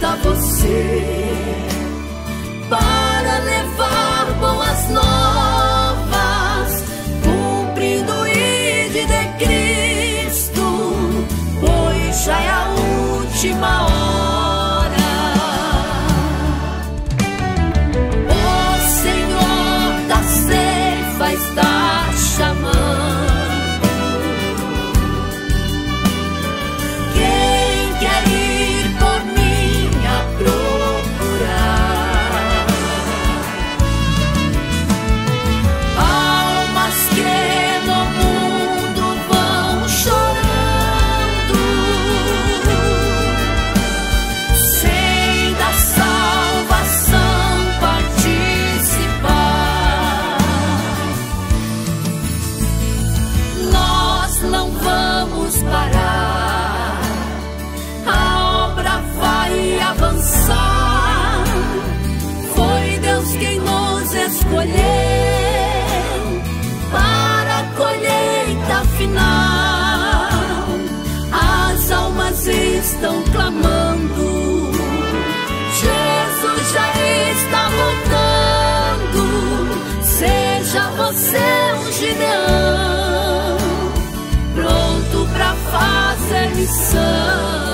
volta você para levar boas novas, cumprindo o ID de Cristo, pois já é a última hora. O Senhor da ceifa está chamando. Foi Deus quem nos escolheu para a colheita final. As almas estão clamando, Jesus já está voltando. Seja você um Gideão, pronto para fazer missão.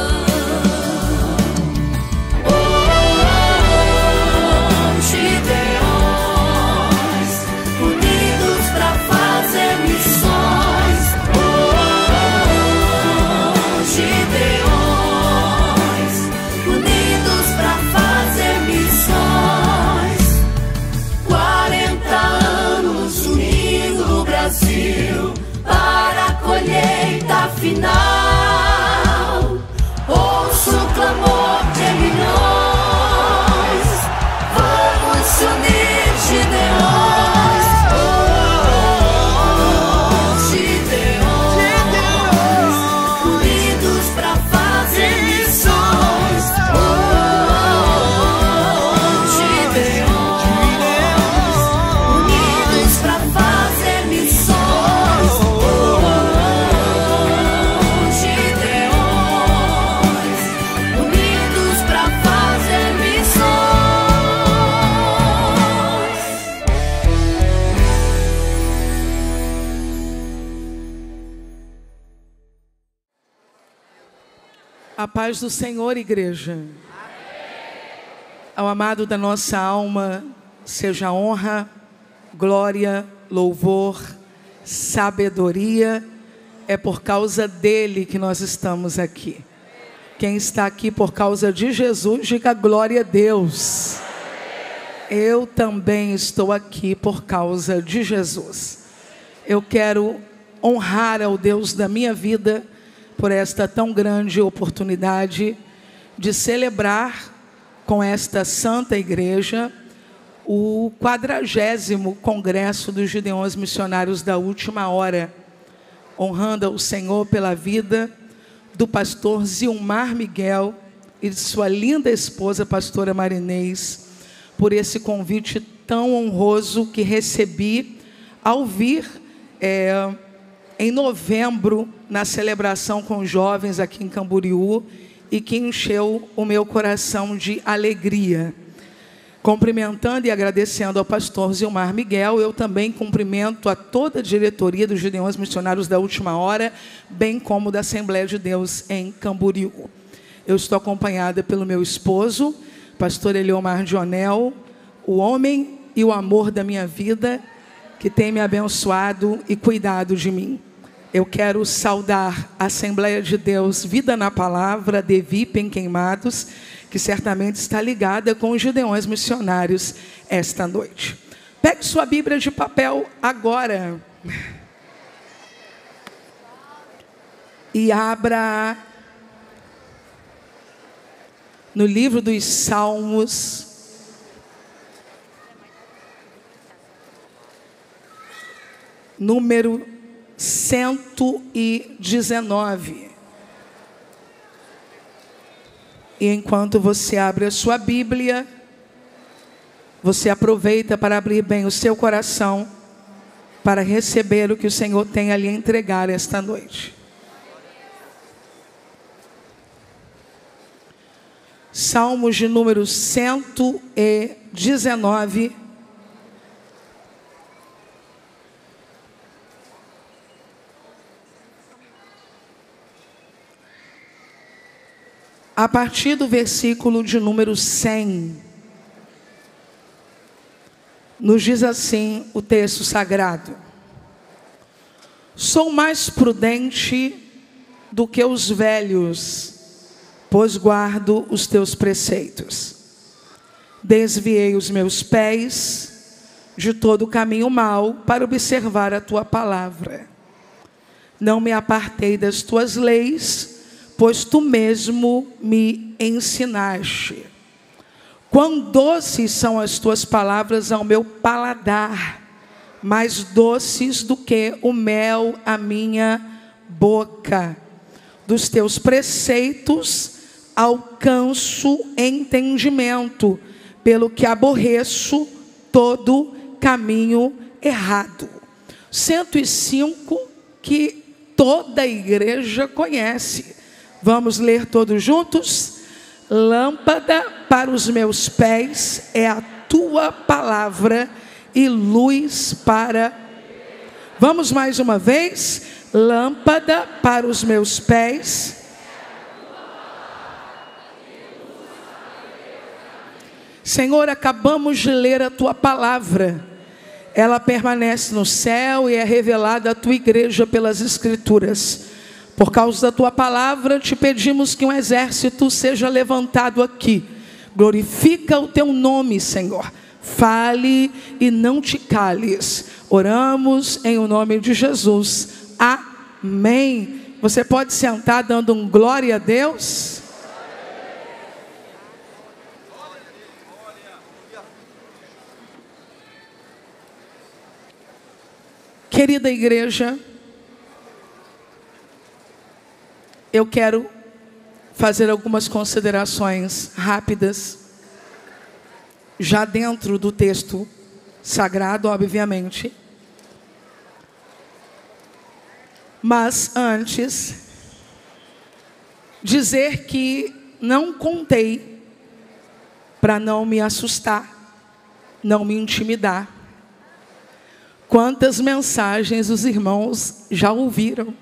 Para a colheita final, ouço o clamor de milhões, vamos se unir, Gideões, Gideões, unidos para fazer missões, Gideões, unidos para fazer missões. A paz do Senhor, igreja. Amém. Ao amado da nossa alma, seja honra, glória, louvor, sabedoria. É por causa dele que nós estamos aqui. Quem está aqui por causa de Jesus, diga glória a Deus. Eu também estou aqui por causa de Jesus. Eu quero honrar ao Deus da minha vida por esta tão grande oportunidade de celebrar com esta santa igreja o 40º Congresso dos Gideões Missionários da Última Hora, honrando ao Senhor pela vida do pastor Zilmar Miguel e de sua linda esposa, pastora Marinês, por esse convite tão honroso que recebi ao vir em novembro, na celebração com os jovens aqui em Camboriú, e que encheu o meu coração de alegria. Cumprimentando e agradecendo ao pastor Zilmar Miguel, eu também cumprimento a toda a diretoria dos Gideões Missionários da Última Hora, bem como da Assembleia de Deus em Camboriú. Eu estou acompanhada pelo meu esposo, pastor Eliomar Dionel, o homem e o amor da minha vida, que tem me abençoado e cuidado de mim. Eu quero saudar a Assembleia de Deus Vida na Palavra, de VIP em Queimados, que certamente está ligada com os Gideões Missionários esta noite. Pegue sua Bíblia de papel agora e abra no livro dos Salmos, número 119. E enquanto você abre a sua Bíblia, você aproveita para abrir bem o seu coração para receber o que o Senhor tem a lhe entregar esta noite. Salmos de número 119. A partir do versículo de número 100, nos diz assim o texto sagrado: sou mais prudente do que os velhos, pois guardo os teus preceitos. Desviei os meus pés de todo o caminho mau para observar a tua palavra. Não me apartei das tuas leis, pois tu mesmo me ensinaste. Quão doces são as tuas palavras ao meu paladar, mais doces do que o mel à minha boca. Dos teus preceitos alcanço entendimento, pelo que aborreço todo caminho errado. 105 que toda a igreja conhece. Vamos ler todos juntos? Lâmpada para os meus pés é a tua palavra e luz para... Vamos mais uma vez? Lâmpada para os meus pés. Senhor, acabamos de ler a tua palavra. Ela permanece no céu e é revelada à tua igreja pelas escrituras. Por causa da tua palavra, te pedimos que um exército seja levantado aqui. Glorifica o teu nome, Senhor. Fale e não te cales. Oramos em o nome de Jesus. Amém. Você pode sentar dando um glória a Deus? Querida igreja, eu quero fazer algumas considerações rápidas, já dentro do texto sagrado, obviamente. Mas antes, dizer que não contei para não me assustar, não me intimidar. Quantas mensagens os irmãos já ouviram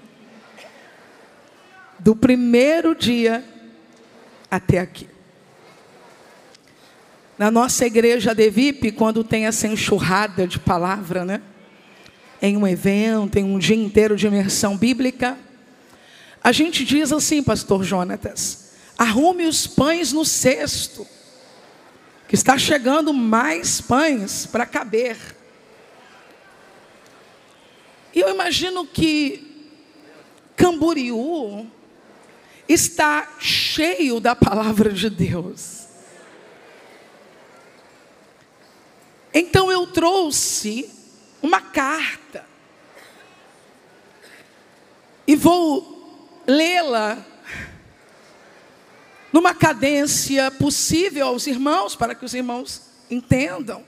do primeiro dia até aqui. Na nossa igreja Devip, quando tem essa enxurrada de palavra, né? Em um evento, em um dia inteiro de imersão bíblica, a gente diz assim, pastor Jonatas: arrume os pães no cesto, que está chegando mais pães para caber. E eu imagino que Camboriú está cheio da palavra de Deus. Então eu trouxe uma carta e vou lê-la numa cadência possível aos irmãos, para que os irmãos entendam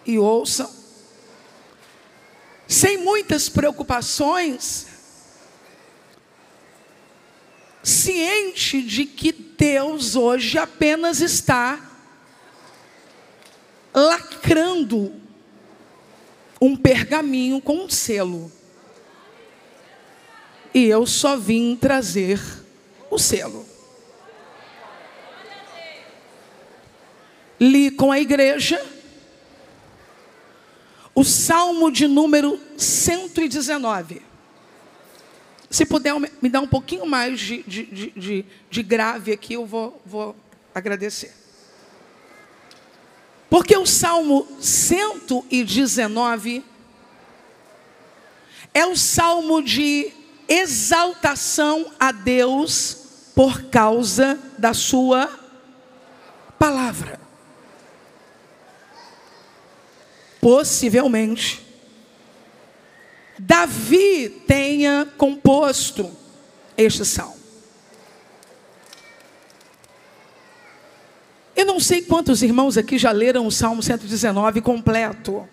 e ouçam, sem muitas preocupações, ciente de que Deus hoje apenas está lacrando um pergaminho com um selo. E eu só vim trazer o selo. Li com a igreja o Salmo de número 119. Se puder me dar um pouquinho mais de grave aqui, eu vou agradecer. Porque o Salmo 119 é o salmo de exaltação a Deus por causa da sua palavra. Possivelmente Davi tenha composto este salmo. Eu não sei quantos irmãos aqui já leram o Salmo 119 completo.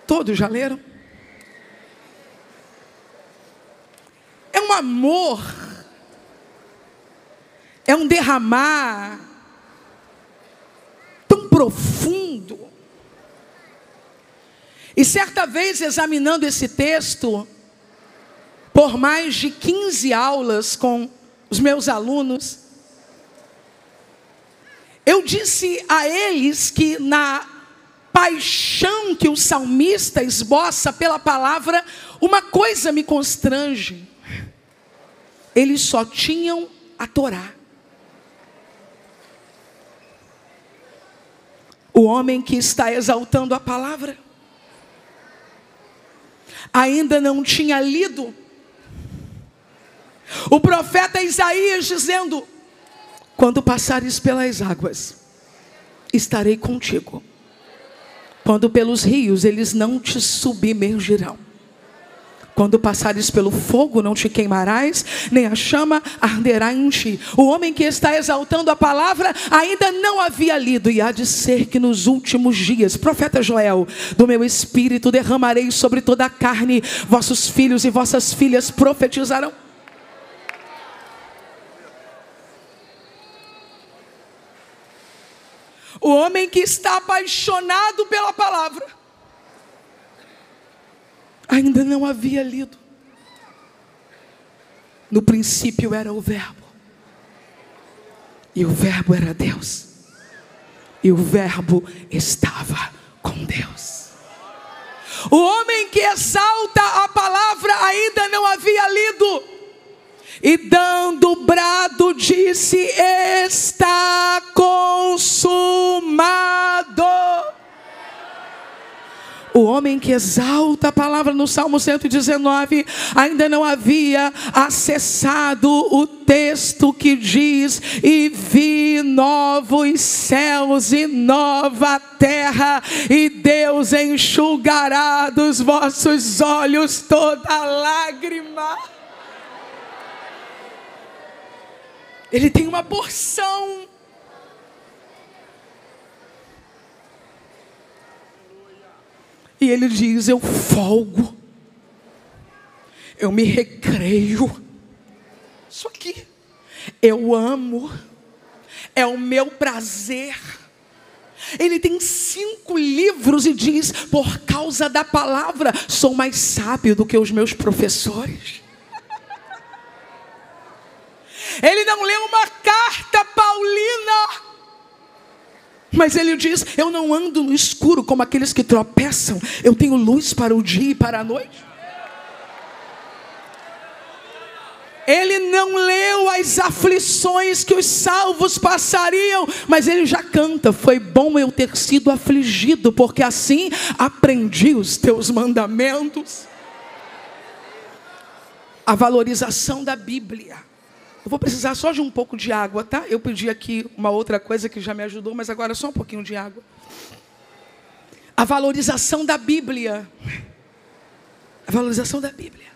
Todos já leram? É um amor, é um derramar profundo. E certa vez, examinando esse texto, por mais de 15 aulas com os meus alunos, eu disse a eles que na paixão que o salmista esboça pela palavra, uma coisa me constrange: eles só tinham a Torá. O homem que está exaltando a palavra ainda não tinha lido o profeta Isaías dizendo: quando passares pelas águas, estarei contigo. Quando pelos rios, eles não te submergirão. Quando passares pelo fogo, não te queimarás, nem a chama arderá em ti. O homem que está exaltando a palavra ainda não havia lido. E há de ser que nos últimos dias, profeta Joel, do meu espírito derramarei sobre toda a carne. Vossos filhos e vossas filhas profetizarão. O homem que está apaixonado pela palavra ainda não havia lido. No princípio era o Verbo, e o Verbo era Deus, e o Verbo estava com Deus. O homem que exalta a palavra ainda não havia lido, e dando brado disse: está consumado. O homem que exalta a palavra no Salmo 119 ainda não havia acessado o texto que diz: e vi novos céus e nova terra, e Deus enxugará dos vossos olhos toda lágrima. Ele tem uma porção. E ele diz: eu folgo, eu me recreio. Isso aqui, eu amo, é o meu prazer. Ele tem 5 livros e diz: por causa da palavra, sou mais sábio do que os meus professores. Ele não leu uma carta paulina, mas ele diz: eu não ando no escuro como aqueles que tropeçam, eu tenho luz para o dia e para a noite. Ele não leu as aflições que os salvos passariam, mas ele já canta: foi bom eu ter sido afligido, porque assim aprendi os teus mandamentos. A valorização da Bíblia. Eu vou precisar só de um pouco de água, tá? Eu pedi aqui uma outra coisa que já me ajudou, mas agora só um pouquinho de água. A valorização da Bíblia. A valorização da Bíblia.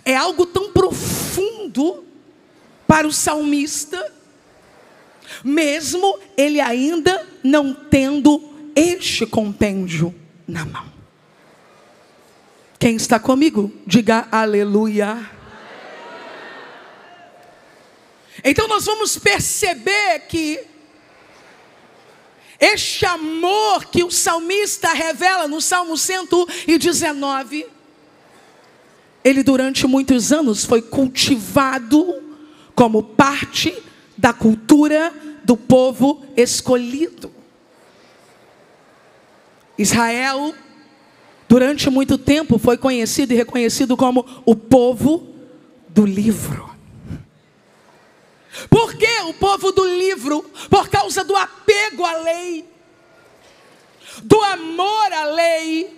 É algo tão profundo para o salmista, mesmo ele ainda não tendo este compêndio na mão. Quem está comigo? Diga aleluia. Então nós vamos perceber que este amor que o salmista revela no Salmo 119, ele durante muitos anos foi cultivado como parte da cultura do povo escolhido. Israel, durante muito tempo, foi conhecido e reconhecido como o povo do livro. Por que o povo do livro? Por causa do apego à lei, do amor à lei,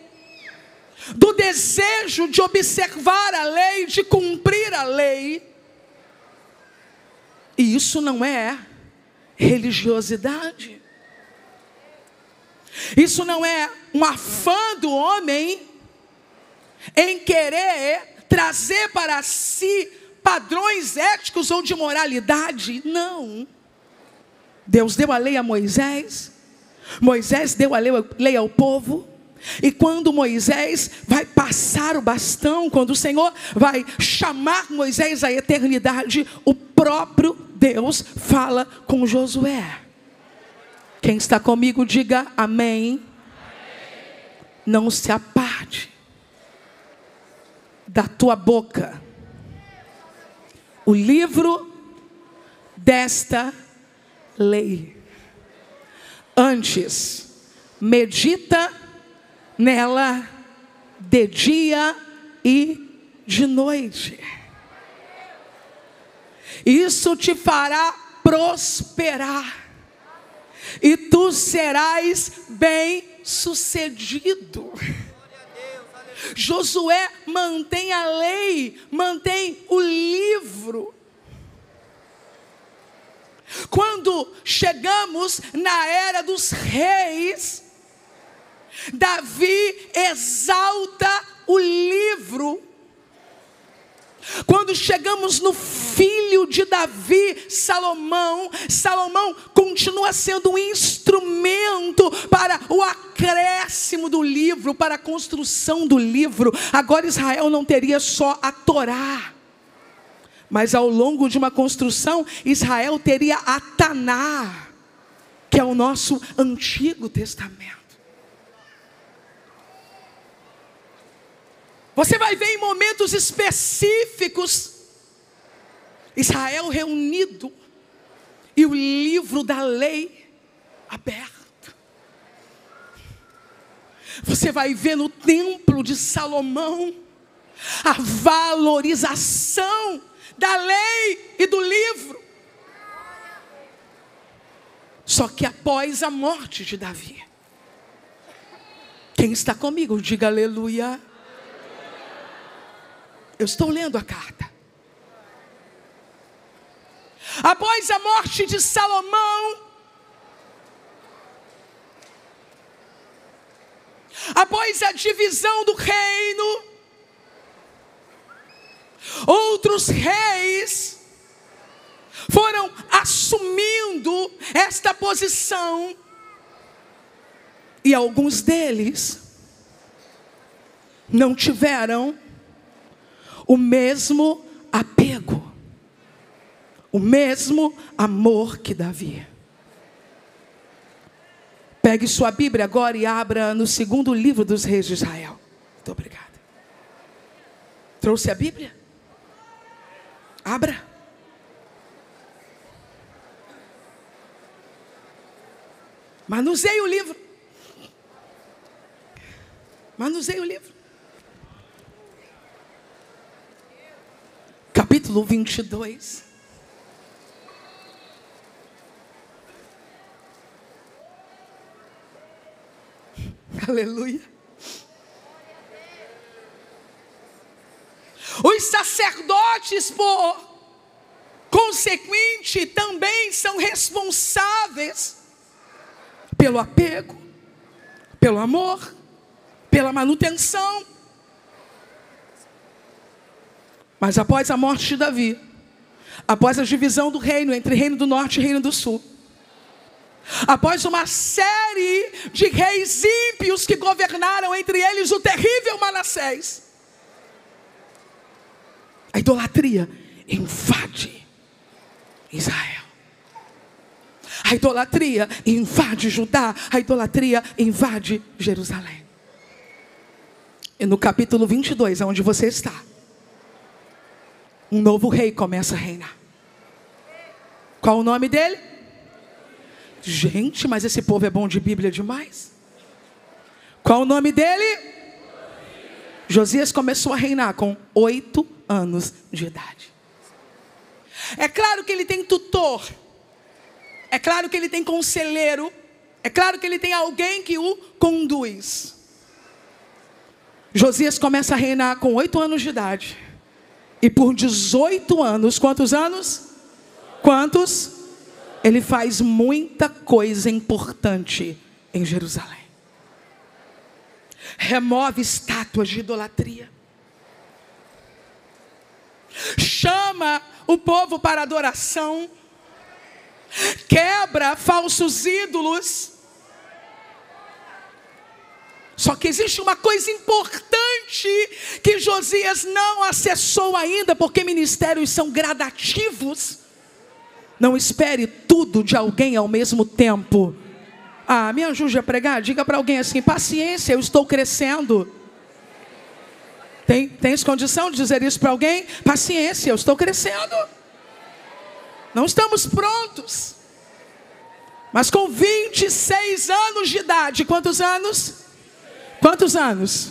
do desejo de observar a lei, de cumprir a lei. E isso não é religiosidade. Isso não é um afã do homem em querer trazer para si padrões éticos ou de moralidade. Não. Deus deu a lei a Moisés, Moisés deu a lei ao povo, e quando Moisés vai passar o bastão, quando o Senhor vai chamar Moisés à eternidade, o próprio Deus fala com Josué. Quem está comigo, diga amém. Não se aparte da tua boca o livro desta lei. Antes, medita nela de dia e de noite. Isso te fará prosperar e tu serás bem-sucedido. Josué mantém a lei, mantém o livro. Quando chegamos na era dos reis, Davi exalta o livro. Quando chegamos no filho de Davi, Salomão continua sendo um instrumento para o acréscimo do livro, para a construção do livro. Agora Israel não teria só a Torá, mas ao longo de uma construção, Israel teria a Taná, que é o nosso Antigo Testamento. Você vai ver em momentos específicos Israel reunido e o livro da lei aberto. Você vai ver no templo de Salomão a valorização da lei e do livro. Só que após a morte de Davi, quem está comigo, diga aleluia. Eu estou lendo a carta. Após a morte de Salomão, após a divisão do reino, outros reis foram assumindo esta posição, e alguns deles não tiveram o mesmo apego, o mesmo amor que Davi. Pegue sua Bíblia agora e abra no segundo livro dos reis de Israel. Muito obrigada. Trouxe a Bíblia? Abra. Manuseie o livro. Manuseie o livro. Capítulo 22. Aleluia. Os sacerdotes, por consequente, também são responsáveis pelo apego, pelo amor, pela manutenção. Mas após a morte de Davi, após a divisão do reino entre reino do norte e reino do sul, após uma série de reis ímpios que governaram, entre eles o terrível Manassés, a idolatria invade Israel. A idolatria invade Judá, a idolatria invade Jerusalém. E no capítulo 22, onde você está, um novo rei começa a reinar. Qual o nome dele? Gente, mas esse povo é bom de Bíblia demais. Qual o nome dele? Josias começou a reinar com 8 anos de idade. É claro que ele tem tutor, é claro que ele tem conselheiro, é claro que ele tem alguém que o conduz. Josias começa a reinar com 8 anos de idade. E por 18 anos, quantos anos? Quantos? Ele faz muita coisa importante em Jerusalém. Remove estátuas de idolatria. Chama o povo para adoração. Quebra falsos ídolos. Só que existe uma coisa importante que Josias não acessou ainda, porque ministérios são gradativos. Não espere tudo de alguém ao mesmo tempo. Ah, me ajude a pregar. Diga para alguém assim: paciência, eu estou crescendo. Tens condição de dizer isso para alguém? Paciência, eu estou crescendo. Não estamos prontos. Mas com 26 anos de idade, quantos anos? Quantos anos?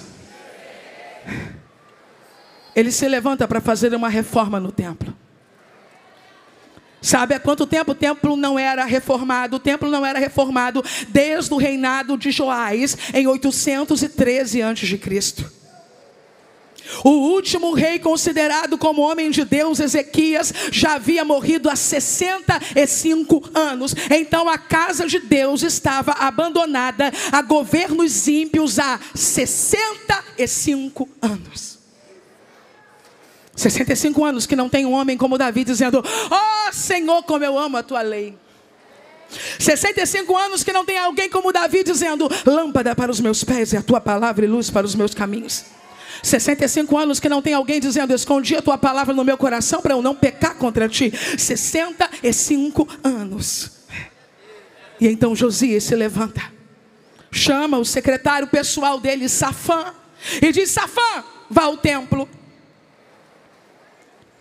Ele se levanta para fazer uma reforma no templo. Sabe há quanto tempo o templo não era reformado? O templo não era reformado desde o reinado de Joás, em 813 a.C. O último rei considerado como homem de Deus, Ezequias, já havia morrido há 65 anos. Então a casa de Deus estava abandonada a governos ímpios há 65 anos. 65 anos que não tem um homem como Davi dizendo: ó Senhor, como eu amo a tua lei. 65 anos que não tem alguém como Davi dizendo: lâmpada para os meus pés é a tua palavra e luz para os meus caminhos. 65 anos que não tem alguém dizendo: escondi a tua palavra no meu coração para eu não pecar contra ti. 65 anos. E então Josias se levanta, chama o secretário pessoal dele, Safã, e diz: Safã, vá ao templo.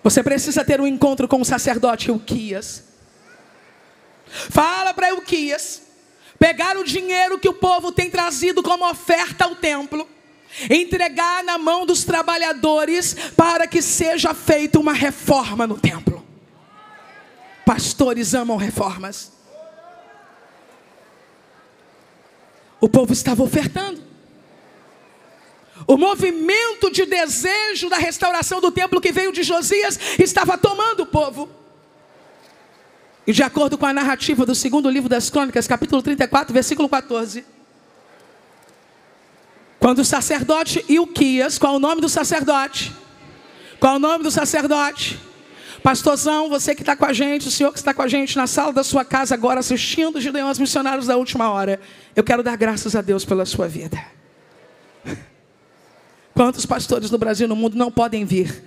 Você precisa ter um encontro com o sacerdote Hilquias. Fala para Hilquias pegar o dinheiro que o povo tem trazido como oferta ao templo, entregar na mão dos trabalhadores para que seja feita uma reforma no templo. Pastores amam reformas. O povo estava ofertando. O movimento de desejo da restauração do templo que veio de Josias estava tomando o povo. E de acordo com a narrativa do segundo livro das Crônicas, capítulo 34, versículo 14... quando o sacerdote Hilquias, qual é o nome do sacerdote? Qual é o nome do sacerdote? Pastorzão, você que está com a gente, o senhor que está com a gente na sala da sua casa agora assistindo os Gideões Missionários da Última Hora, eu quero dar graças a Deus pela sua vida. Quantos pastores no Brasil e no mundo não podem vir,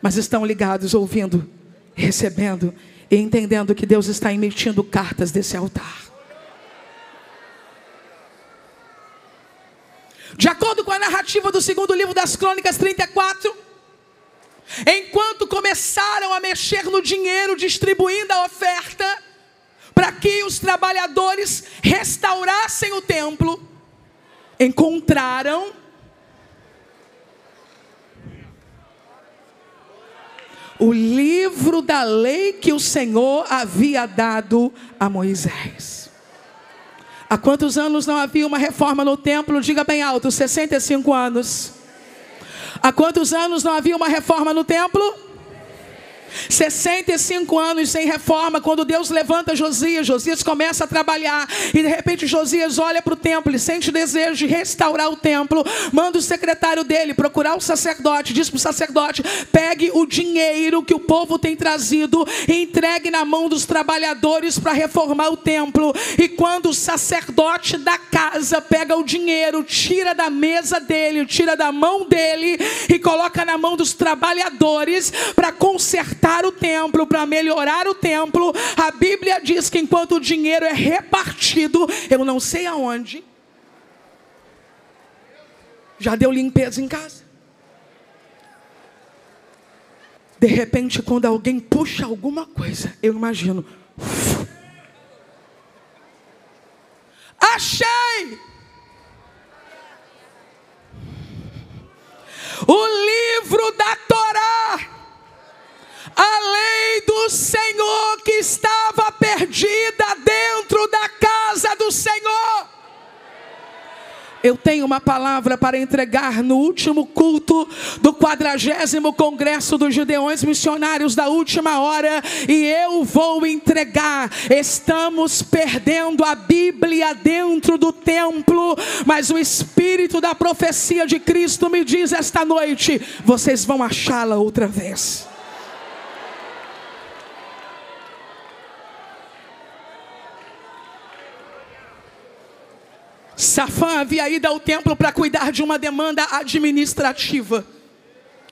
mas estão ligados, ouvindo, recebendo e entendendo que Deus está emitindo cartas desse altar. De acordo com a narrativa do segundo livro das Crônicas 34, enquanto começaram a mexer no dinheiro, distribuindo a oferta, para que os trabalhadores restaurassem o templo, encontraram o livro da lei que o Senhor havia dado a Moisés. Há quantos anos não havia uma reforma no templo? Diga bem alto: 65 anos. Há quantos anos não havia uma reforma no templo? 65 anos sem reforma. Quando Deus levanta Josias, Josias começa a trabalhar, e de repente Josias olha para o templo e sente desejo de restaurar o templo. Manda o secretário dele procurar o sacerdote, diz para o sacerdote: pegue o dinheiro que o povo tem trazido e entregue na mão dos trabalhadores para reformar o templo. E quando o sacerdote da casa pega o dinheiro, tira da mesa dele, tira da mão dele e coloca na mão dos trabalhadores para consertar o templo, para melhorar o templo, a Bíblia diz que enquanto o dinheiro é repartido, eu não sei aonde, já deu limpeza em casa. De repente, quando alguém puxa alguma coisa, eu imagino: achei o livro da Torá, a lei do Senhor que estava perdida dentro da casa do Senhor. Eu tenho uma palavra para entregar no último culto do 40º Congresso dos Gideões Missionários da Última Hora, e eu vou entregar. Estamos perdendo a Bíblia dentro do templo, mas o Espírito da profecia de Cristo me diz esta noite: vocês vão achá-la outra vez. Safã havia ido ao templo para cuidar de uma demanda administrativa.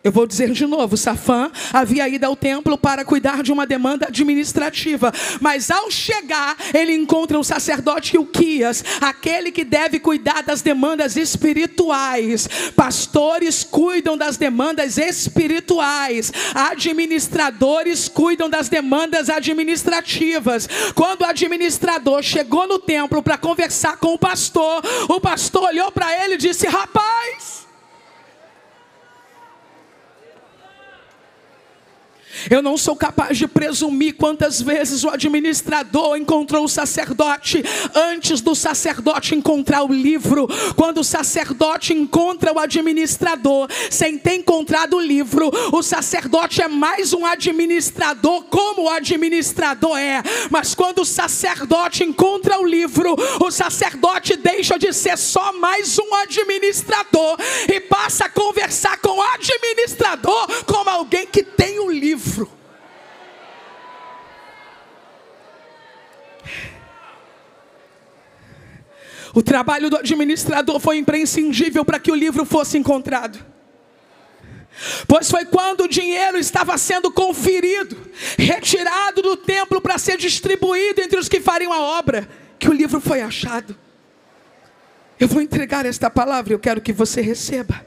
Eu vou dizer de novo, Safã havia ido ao templo para cuidar de uma demanda administrativa, mas ao chegar, ele encontra o sacerdote Hilquias, aquele que deve cuidar das demandas espirituais. Pastores cuidam das demandas espirituais, administradores cuidam das demandas administrativas. Quando o administrador chegou no templo para conversar com o pastor olhou para ele e disse: rapaz, eu não sou capaz de presumir quantas vezes o administrador encontrou o sacerdote antes do sacerdote encontrar o livro. Quando o sacerdote encontra o administrador sem ter encontrado o livro, o sacerdote é mais um administrador, como o administrador é. Mas quando o sacerdote encontra o livro, o sacerdote deixa de ser só mais um administrador e passa a conversar com o administrador como alguém que tem o livro. O trabalho do administrador foi imprescindível para que o livro fosse encontrado. Pois foi quando o dinheiro estava sendo conferido, retirado do templo para ser distribuído entre os que fariam a obra, que o livro foi achado. Eu vou entregar esta palavra e eu quero que você receba.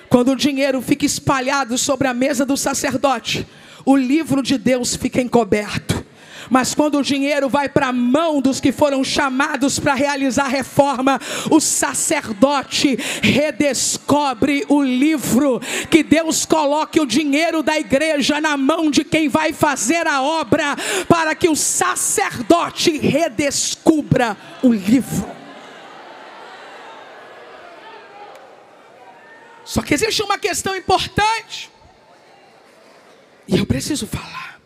Quando o dinheiro fica espalhado sobre a mesa do sacerdote, o livro de Deus fica encoberto. Mas quando o dinheiro vai para a mão dos que foram chamados para realizar a reforma, o sacerdote redescobre o livro. Que Deus coloque o dinheiro da igreja na mão de quem vai fazer a obra, para que o sacerdote redescubra o livro. Só que existe uma questão importante, e eu preciso falar.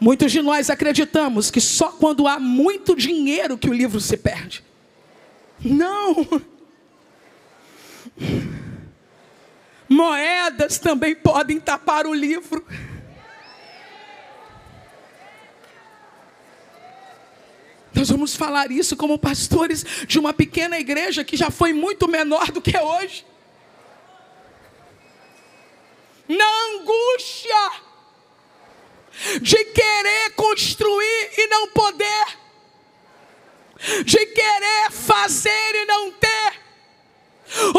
Muitos de nós acreditamos que só quando há muito dinheiro que o livro se perde. Não. Moedas também podem tapar o livro. Nós vamos falar isso como pastores de uma pequena igreja que já foi muito menor do que é hoje. Na angústia de querer construir e não poder, de querer fazer e não ter,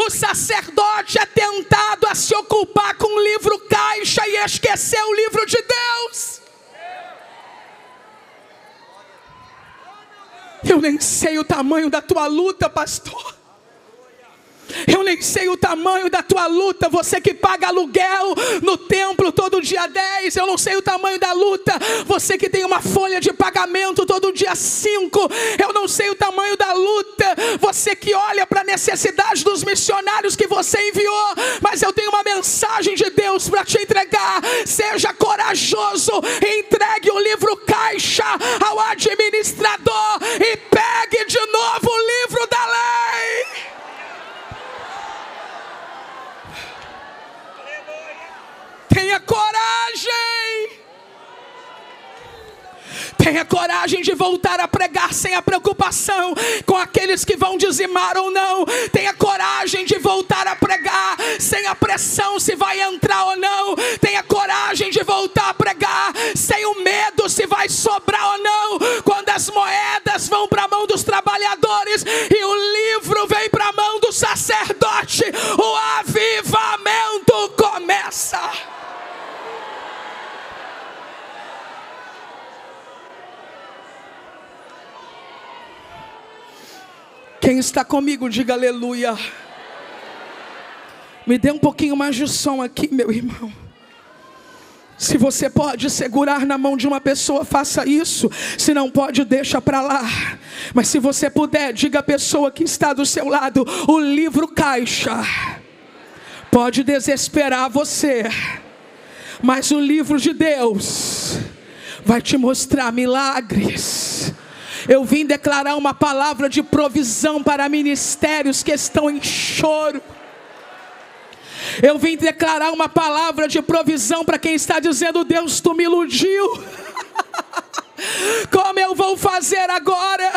o sacerdote é tentado a se ocupar com o livro caixa e esquecer o livro de Deus. Eu nem sei o tamanho da tua luta, pastor. Eu nem sei o tamanho da tua luta. Você que paga aluguel no templo todo dia 10. Eu não sei o tamanho da luta. Você que tem uma folha de pagamento todo dia 5. Eu não sei o tamanho da luta. Você que olha para a necessidade dos missionários que você enviou. Mas eu tenho uma mensagem de Deus para te entregar. Seja corajoso. Entregue o livro caixa ao administrador e pegue de novo o livro da lei. Tenha coragem. Tenha coragem de voltar a pregar sem a preocupação com aqueles que vão dizimar ou não. Tenha coragem de voltar a pregar sem a pressão se vai entrar ou não. Tenha coragem de voltar a pregar sem o medo se vai sobrar ou não. Quando as moedas vão para a mão dos trabalhadores e o livro vem para a mão do sacerdote, o avivamento começa. Quem está comigo, diga aleluia. Me dê um pouquinho mais de som aqui, meu irmão. Se você pode segurar na mão de uma pessoa, faça isso. Se não pode, deixa para lá. Mas se você puder, diga à pessoa que está do seu lado: o livro caixa pode desesperar você, mas o livro de Deus vai te mostrar milagres. Eu vim declarar uma palavra de provisão para ministérios que estão em choro. Eu vim declarar uma palavra de provisão para quem está dizendo: Deus, tu me iludiu. Como eu vou fazer agora?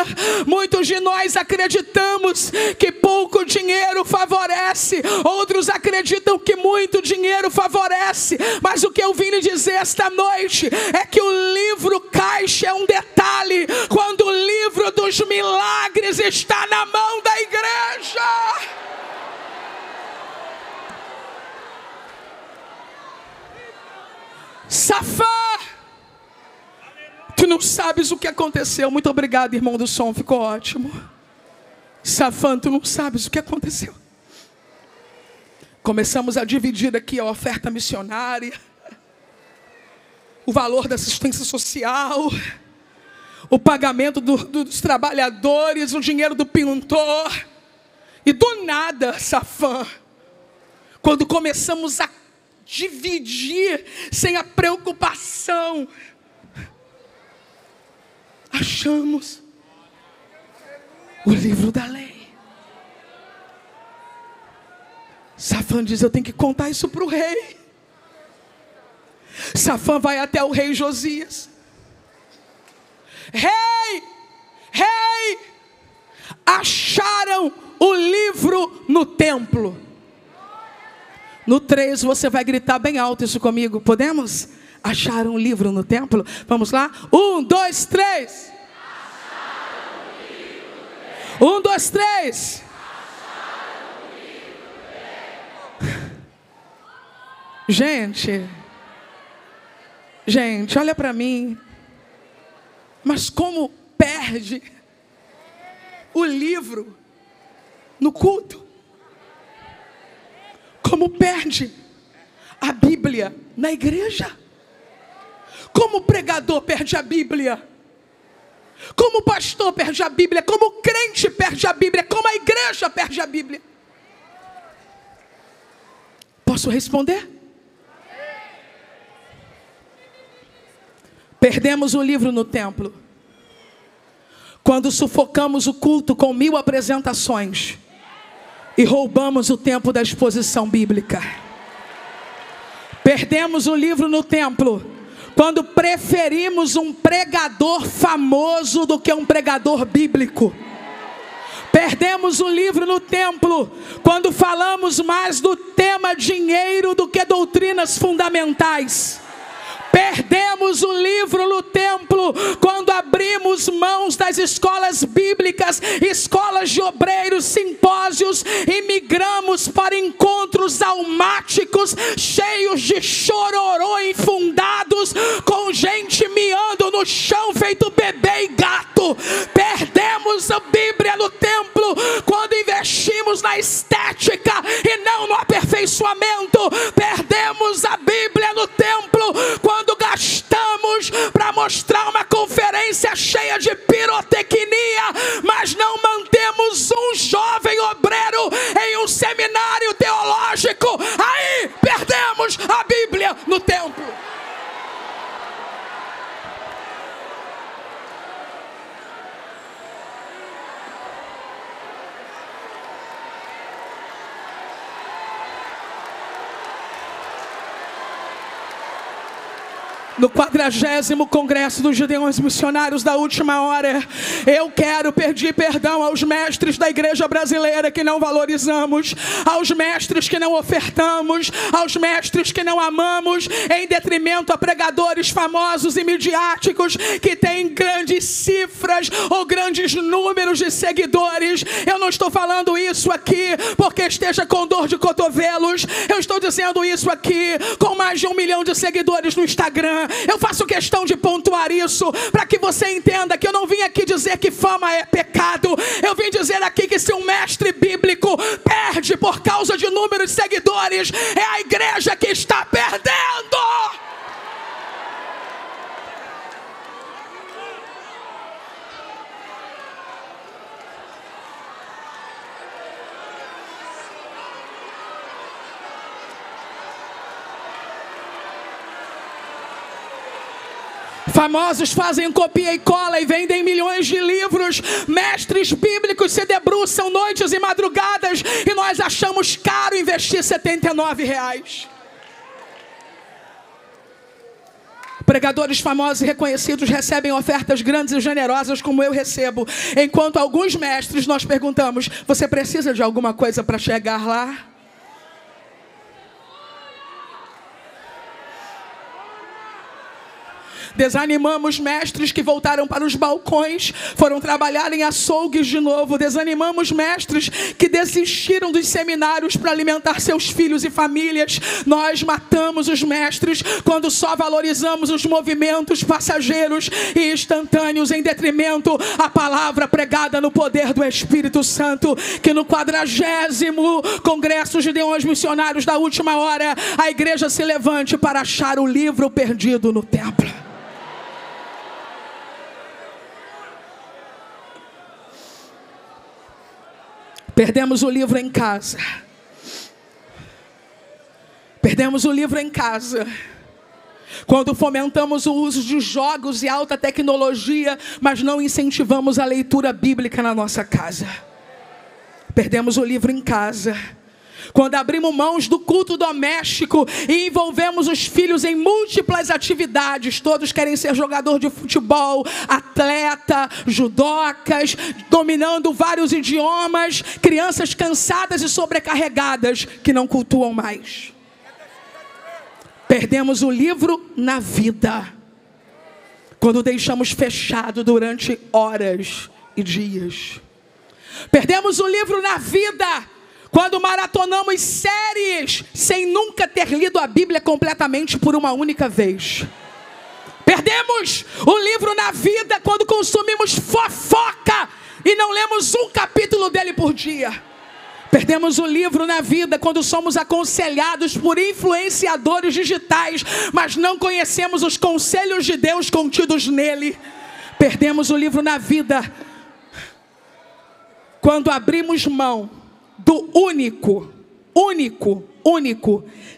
Muitos de nós acreditamos que pouco dinheiro favorece, outros acreditam que muito dinheiro favorece, mas o que eu vim lhe dizer esta noite é que o livro caixa é um detalhe, quando o livro dos milagres está na mão da igreja. Safã, tu não sabes o que aconteceu. Muito obrigado, irmão do som, ficou ótimo. Safã, tu não sabes o que aconteceu. Começamos a dividir aqui a oferta missionária, o valor da assistência social, o pagamento dos trabalhadores, o dinheiro do pintor. E do nada, Safã, quando começamos a dividir sem a preocupação, achamos o livro da lei. Safã diz: eu tenho que contar isso para o rei. Safã vai até o rei Josias. Rei, acharam o livro no templo. No 3 você vai gritar bem alto isso comigo, podemos? Acharam o livro no templo? Vamos lá? 1, 2, 3. 1, 2, 3. Gente, olha para mim. Mas como perde o livro no culto? Como perde a Bíblia na igreja? Como o pregador perde a Bíblia? Como o pastor perde a Bíblia? Como o crente perde a Bíblia? Como a igreja perde a Bíblia? Posso responder? Perdemos o livro no templo quando sufocamos o culto com 1000 apresentações e roubamos o tempo da exposição bíblica. Perdemos o livro no templo quando preferimos um pregador famoso do que um pregador bíblico. Perdemos o livro no templo quando falamos mais do tema dinheiro do que doutrinas fundamentais. Perdemos o livro no templo quando abrimos mãos das escolas bíblicas, escolas de obreiros, simpósios, e migramos para encontros almáticos, cheios de chororô infundados, com gente miando no chão feito bebê e gato. Perdemos a Bíblia no templo quando investimos na estética e não no aperfeiçoamento. Perdemos a Bíblia no templo quando gastamos para mostrar uma conferência cheia de pirotecnia, mas não mantemos um jovem obreiro em um seminário teológico. Aí perdemos a Bíblia no templo. No 40º Congresso dos Gideões Missionários da Última Hora, eu quero pedir perdão aos mestres da igreja brasileira que não valorizamos, aos mestres que não ofertamos, aos mestres que não amamos, em detrimento a pregadores famosos e midiáticos que têm grandes cifras ou grandes números de seguidores. Eu não estou falando isso aqui porque esteja com dor de cotovelos. Eu estou dizendo isso aqui com mais de 1 milhão de seguidores no Instagram. Eu faço questão de pontuar isso para que você entenda que eu não vim aqui dizer que fama é pecado. Eu vim dizer aqui que se um mestre bíblico perde por causa de número de seguidores, é a igreja que está perdendo. Famosos fazem copia e cola e vendem milhões de livros. Mestres bíblicos se debruçam noites e madrugadas e nós achamos caro investir R$79. Pregadores famosos e reconhecidos recebem ofertas grandes e generosas como eu recebo. Enquanto alguns mestres nós perguntamos: você precisa de alguma coisa para chegar lá? Desanimamos mestres que voltaram para os balcões, foram trabalhar em açougues de novo. Desanimamos mestres que desistiram dos seminários para alimentar seus filhos e famílias. Nós matamos os mestres quando só valorizamos os movimentos passageiros e instantâneos em detrimento à palavra pregada no poder do Espírito Santo. Que no 40º Congresso de Gideões Missionários da Última Hora, a igreja se levante para achar o livro perdido no templo. Perdemos o livro em casa. Perdemos o livro em casa quando fomentamos o uso de jogos e alta tecnologia, mas não incentivamos a leitura bíblica na nossa casa. Perdemos o livro em casa quando abrimos mãos do culto doméstico e envolvemos os filhos em múltiplas atividades. Todos querem ser jogador de futebol, atleta, judocas, dominando vários idiomas. Crianças cansadas e sobrecarregadas que não cultuam mais. Perdemos o livro na vida quando deixamos fechado durante horas e dias. Perdemos o livro na vida quando maratonamos séries sem nunca ter lido a Bíblia completamente por uma única vez. Perdemos o livro na vida quando consumimos fofoca e não lemos um capítulo dele por dia. Perdemos o livro na vida quando somos aconselhados por influenciadores digitais, mas não conhecemos os conselhos de Deus contidos nele. Perdemos o livro na vida quando abrimos mão do único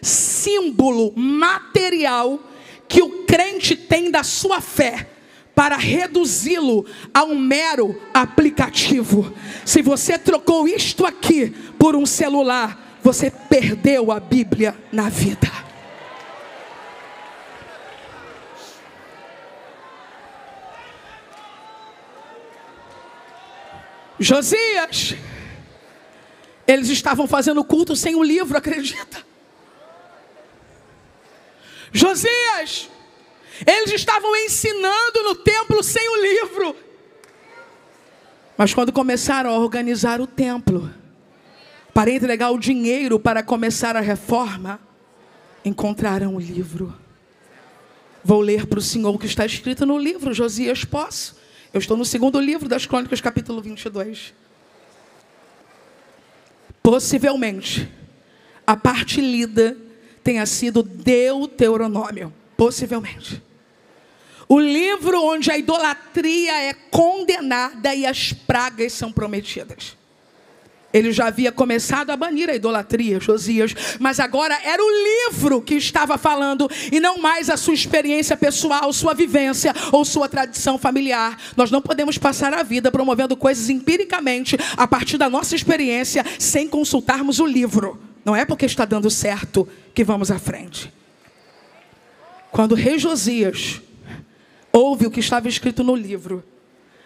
símbolo material que o crente tem da sua fé, para reduzi-lo a um mero aplicativo. Se você trocou isto aqui por um celular, você perdeu a Bíblia na vida. Josias, eles estavam fazendo culto sem o livro, acredita? Josias, eles estavam ensinando no templo sem o livro. Mas quando começaram a organizar o templo, para entregar o dinheiro para começar a reforma, encontraram o livro. Vou ler para o senhor o que está escrito no livro. Josias, posso? Eu estou no 2º livro das Crônicas, capítulo 22. Possivelmente, a parte lida tenha sido Deuteronômio. Possivelmente. O livro onde a idolatria é condenada e as pragas são prometidas. Ele já havia começado a banir a idolatria, Josias, mas agora era o livro que estava falando e não mais a sua experiência pessoal, sua vivência ou sua tradição familiar. Nós não podemos passar a vida promovendo coisas empiricamente a partir da nossa experiência sem consultarmos o livro. Não é porque está dando certo que vamos à frente. Quando o rei Josias ouve o que estava escrito no livro,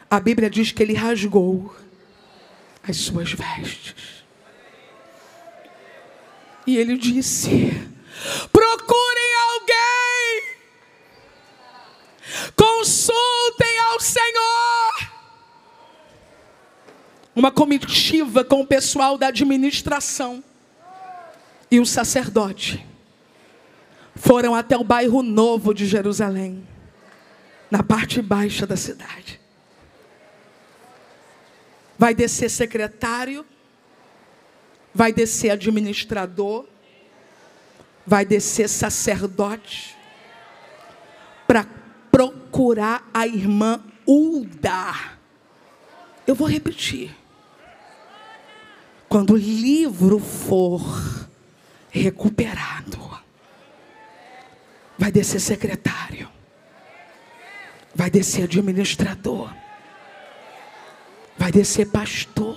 a Bíblia diz que ele rasgou as suas vestes. E ele disse: procurem alguém, consultem ao Senhor. Uma comitiva com o pessoal da administração e o sacerdote foram até o bairro Novo de Jerusalém, na parte baixa da cidade. Vai descer secretário, vai descer administrador, vai descer sacerdote, para procurar a irmã Hulda. Eu vou repetir. Quando o livro for recuperado, vai descer secretário, vai descer administrador, vai descer pastor,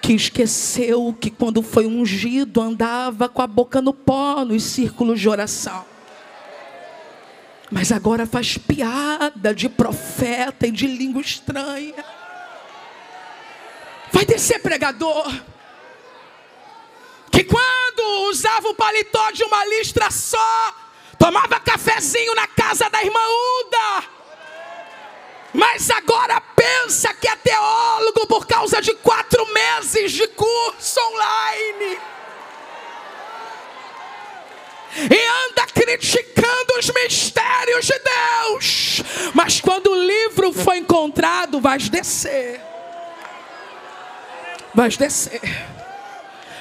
que esqueceu que quando foi ungido andava com a boca no pó, nos círculos de oração. Mas agora faz piada de profeta e de língua estranha. Vai descer pregador que quando usava o paletó de uma listra só, tomava cafezinho na casa da irmã Uda, mas agora pensa que é teólogo por causa de 4 meses de curso online. E anda criticando os mistérios de Deus. Mas quando o livro foi encontrado, vais descer. Vais descer.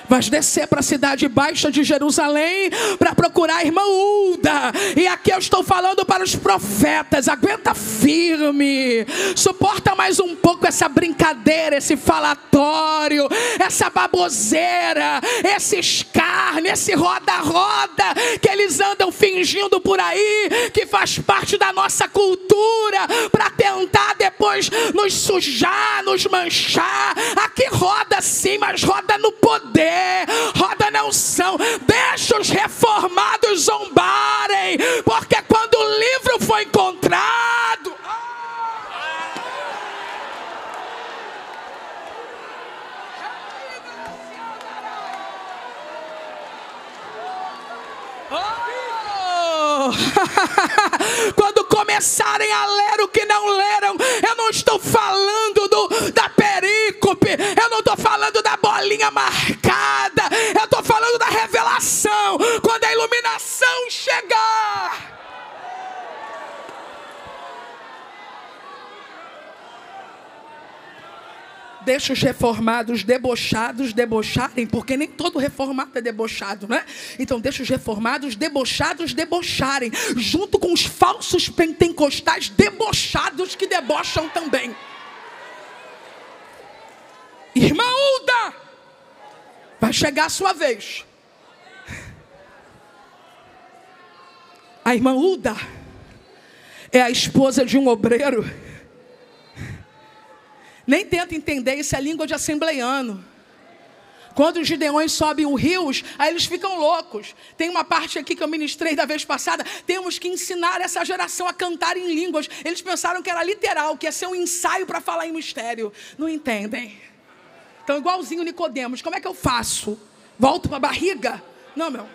Vais descer para a cidade baixa de Jerusalém para procurar a irmã Uda. E aqui eu estou falando para os profetas. Aguenta firme. Suporta mais um pouco essa brincadeira, esse falatório, essa baboseira, esse escárnio, esse roda-roda que eles andam fingindo por aí, que faz parte da nossa cultura, para tentar depois nos sujar, nos manchar. Aqui roda sim, mas roda no poder. Roda na unção. Deixa os reformados zombarem, porque quando o livro foi encontrado, quando começarem a ler o que não leram, eu não estou falando da perícope, eu não estou falando da bolinha marcada, eu estou falando da revelação. Quando a iluminação chegar, deixa os reformados debochados debocharem, porque nem todo reformado é debochado, né? Então deixa os reformados debochados debocharem, junto com os falsos pentecostais debochados que debocham também. Irmã Uda, vai chegar a sua vez. A irmã Uda é a esposa de um obreiro. Nem tenta entender, isso é língua de assembleiano. Quando os gideões sobem os rios, aí eles ficam loucos. Tem uma parte aqui que eu ministrei da vez passada. Temos que ensinar essa geração a cantar em línguas. Eles pensaram que era literal, que ia ser um ensaio para falar em mistério. Não entendem. Então, igualzinho Nicodemos, como é que eu faço? Volto para a barriga? Não, meu.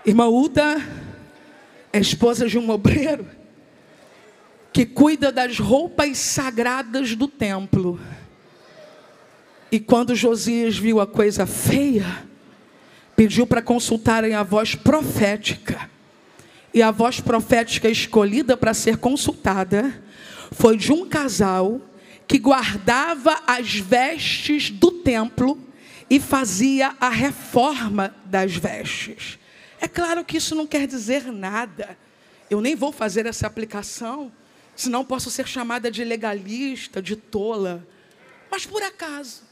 Irmã Uda é esposa de um obreiro que cuida das roupas sagradas do templo. E quando Josias viu a coisa feia, pediu para consultarem a voz profética. E a voz profética escolhida para ser consultada foi de um casal que guardava as vestes do templo e fazia a reforma das vestes. É claro que isso não quer dizer nada. Eu nem vou fazer essa aplicação, senão posso ser chamada de legalista, de tola. Mas por acaso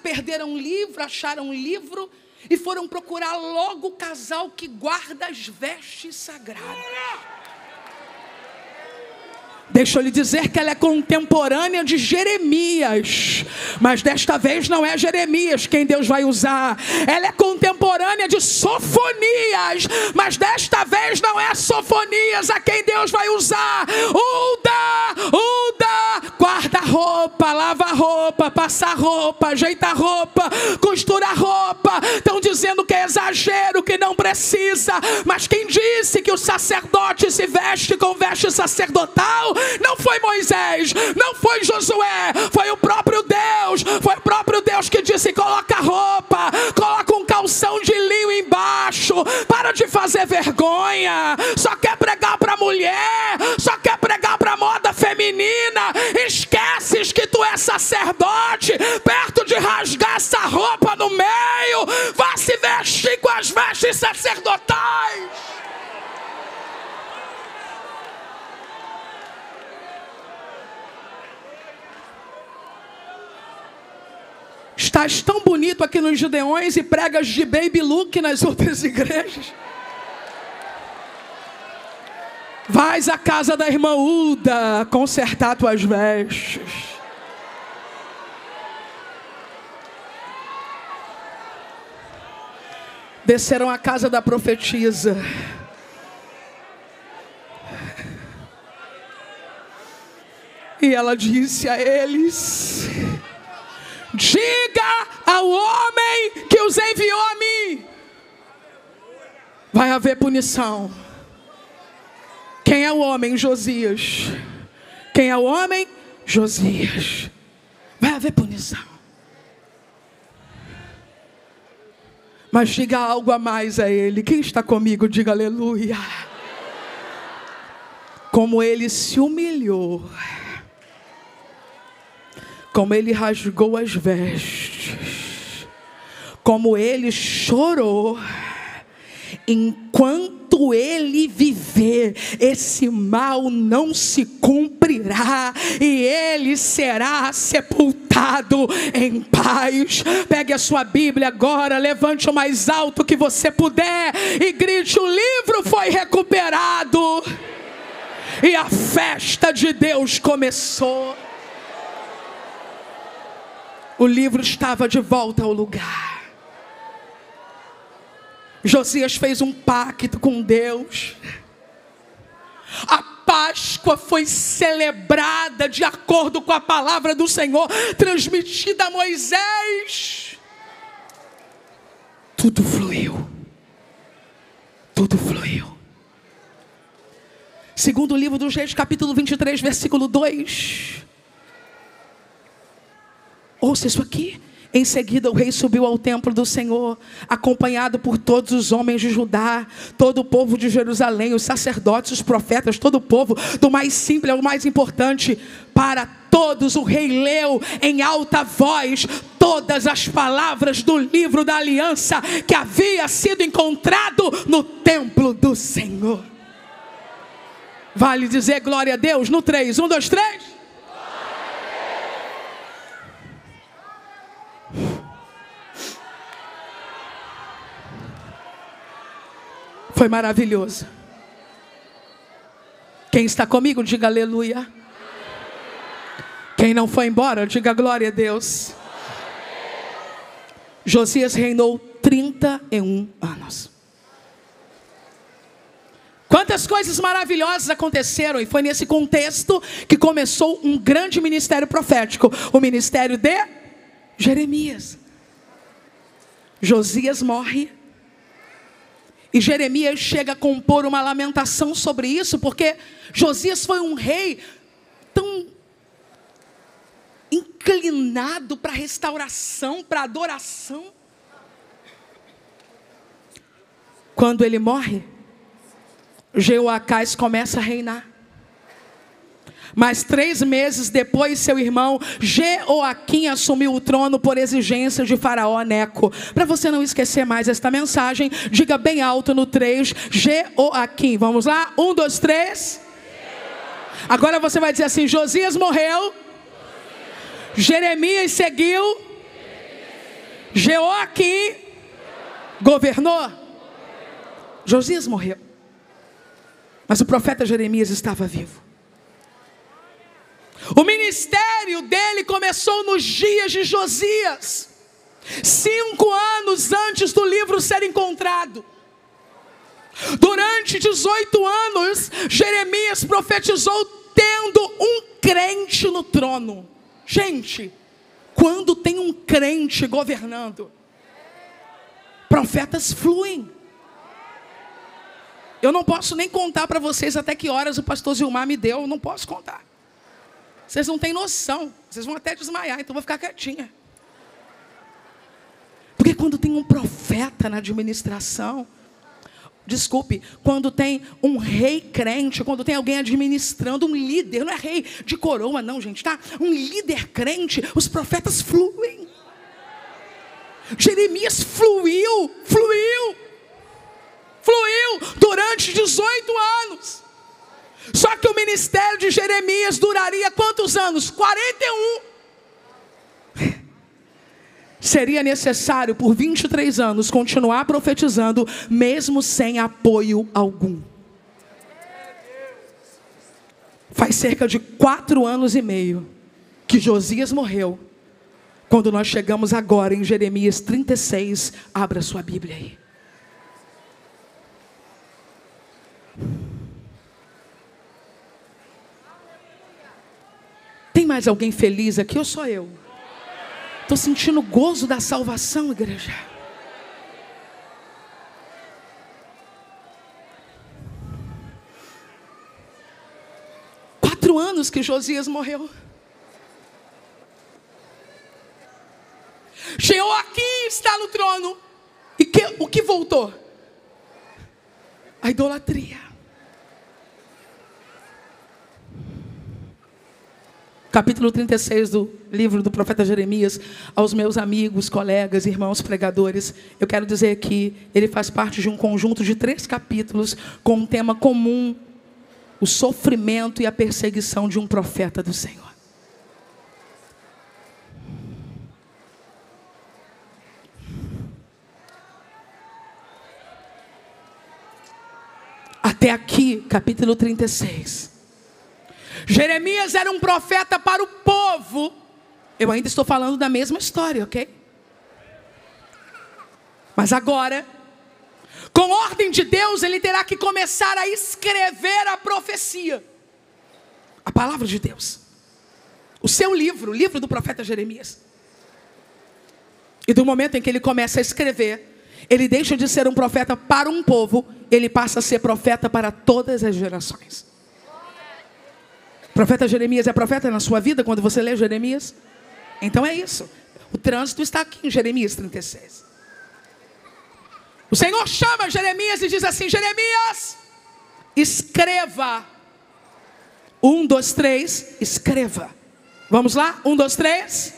perderam um livro, acharam um livro e foram procurar logo o casal que guarda as vestes sagradas. Deixa eu lhe dizer que ela é contemporânea de Jeremias. Mas desta vez não é Jeremias quem Deus vai usar. Ela é contemporânea de Sofonias. Mas desta vez não é Sofonias a quem Deus vai usar. Uda, guarda roupa, lava roupa, passa roupa, ajeita roupa, costura roupa. Estão dizendo que é exagero, que não precisa. Mas quem disse que o sacerdote se veste com veste sacerdotal não foi Moisés, não foi Josué, foi o próprio Deus. Foi o próprio Deus que disse: coloca roupa, coloca um calção de linho embaixo, para de fazer vergonha. Só quer pregar para mulher, só quer pregar para moda feminina. Esqueces que tu és sacerdote. Perto de rasgar essa roupa no meio, vá se vestir com as vestes sacerdotais. Estás tão bonito aqui nos Gideões e pregas de baby look nas outras igrejas. Vais à casa da irmã Uda consertar tuas vestes. desceram à casa da profetisa. E ela disse a eles: diga ao homem que os enviou a mim. Vai haver punição. Quem é o homem? Josias. Quem é o homem? Josias. Vai haver punição. Mas diga algo a mais a ele. Quem está comigo, diga aleluia. Como ele se humilhou, como ele rasgou as vestes, como ele chorou. Enquanto ele viver, esse mal não se cumprirá e ele será sepultado em paz. Pegue a sua Bíblia agora, levante o mais alto que você puder e grite: o livro foi recuperado. E a festa de Deus começou. O livro estava de volta ao lugar. Josias fez um pacto com Deus. A Páscoa foi celebrada de acordo com a palavra do Senhor, transmitida a Moisés. Tudo fluiu. Tudo fluiu. Segundo o livro dos Reis, capítulo 23, versículo 2. Ouça isso aqui. Em seguida o rei subiu ao templo do Senhor, acompanhado por todos os homens de Judá, todo o povo de Jerusalém, os sacerdotes, os profetas, todo o povo, do mais simples ao mais importante. Para todos o rei leu em alta voz todas as palavras do livro da aliança que havia sido encontrado no templo do Senhor. Vale dizer glória a Deus no 3, 1, 2, 3. Foi maravilhoso. Quem está comigo, diga aleluia. Quem não foi embora, diga glória a Deus. Josias reinou 31 anos. Quantas coisas maravilhosas aconteceram, e foi nesse contexto que começou um grande ministério profético, o ministério de Jeremias. Josias morre. E Jeremias chega a compor uma lamentação sobre isso, porque Josias foi um rei tão inclinado para restauração, para adoração. Quando ele morre, Jeoacás começa a reinar. Mas 3 meses depois, seu irmão Jeoaquim assumiu o trono por exigência de Faraó Neco. Para você não esquecer mais esta mensagem, diga bem alto no 3, Jeoaquim. Vamos lá? 1, 2, 3. Agora você vai dizer assim: Josias morreu, Jeremias seguiu, Jeoaquim governou. Josias morreu, mas o profeta Jeremias estava vivo. O ministério dele começou nos dias de Josias, 5 anos antes do livro ser encontrado. Durante 18 anos, Jeremias profetizou tendo um crente no trono. Gente, quando tem um crente governando, profetas fluem. Eu não posso nem contar para vocês até que horas o pastor Gilmar me deu, eu não posso contar. Vocês não têm noção, vocês vão até desmaiar, então eu vou ficar quietinha. Porque quando tem um profeta na administração, desculpe, quando tem um rei crente, quando tem alguém administrando, um líder, não é rei de coroa não, gente, tá? Um líder crente, os profetas fluem. Jeremias fluiu durante 18 anos. Só que o ministério de Jeremias duraria quantos anos? 41. Seria necessário por 23 anos continuar profetizando, mesmo sem apoio algum. Faz cerca de 4 anos e meio que Josias morreu, quando nós chegamos agora em Jeremias 36, abra sua Bíblia aí. mais alguém feliz aqui ou só eu? Estou sentindo o gozo da salvação, igreja. Quatro anos que Josias morreu. Jeoaquim está no trono. E o que voltou? A idolatria. Capítulo 36 do livro do profeta Jeremias. Aos meus amigos, colegas, irmãos pregadores, eu quero dizer que ele faz parte de um conjunto de 3 capítulos com um tema comum: o sofrimento e a perseguição de um profeta do Senhor. Até aqui, capítulo 36. Jeremias era um profeta para o povo. Eu ainda estou falando da mesma história, ok? Mas agora, com ordem de Deus, ele terá que começar a escrever a profecia. A palavra de Deus. O seu livro, o livro do profeta Jeremias. E do momento em que ele começa a escrever, ele deixa de ser um profeta para um povo, ele passa a ser profeta para todas as gerações. O profeta Jeremias é profeta na sua vida quando você lê Jeremias? Então é isso. O trânsito está aqui em Jeremias 36. O Senhor chama Jeremias e diz assim: Jeremias, escreva. 1, 2, 3, escreva. Vamos lá? 1, 2, 3.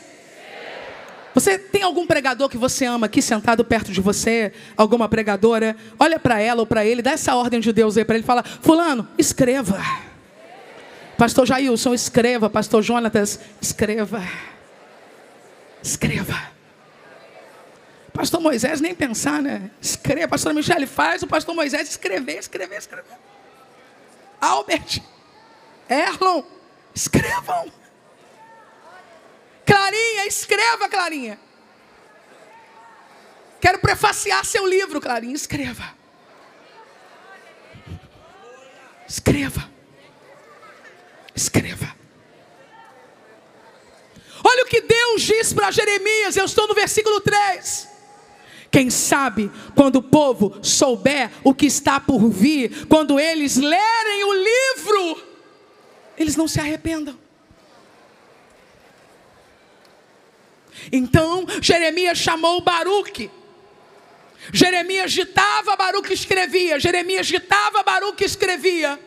Você tem algum pregador que você ama aqui sentado perto de você? Alguma pregadora? Olha para ela ou para ele, dá essa ordem de Deus aí para ele. Fala: fulano, escreva. Pastor Jailson, escreva. Pastor Jonatas, escreva. Escreva. Pastor Moisés, nem pensar, né? Escreva. Pastor Michele, faz o pastor Moisés escrever. Albert, Erlon, escrevam. Clarinha, escreva, Clarinha. Quero prefaciar seu livro, Clarinha, escreva. Escreva. Escreva. Olha o que Deus diz para Jeremias. Eu estou no versículo 3. Quem sabe quando o povo souber o que está por vir, quando eles lerem o livro, eles não se arrependam. Então Jeremias chamou Baruque. Jeremias ditava, Baruque escrevia. Jeremias ditava, Baruque escrevia.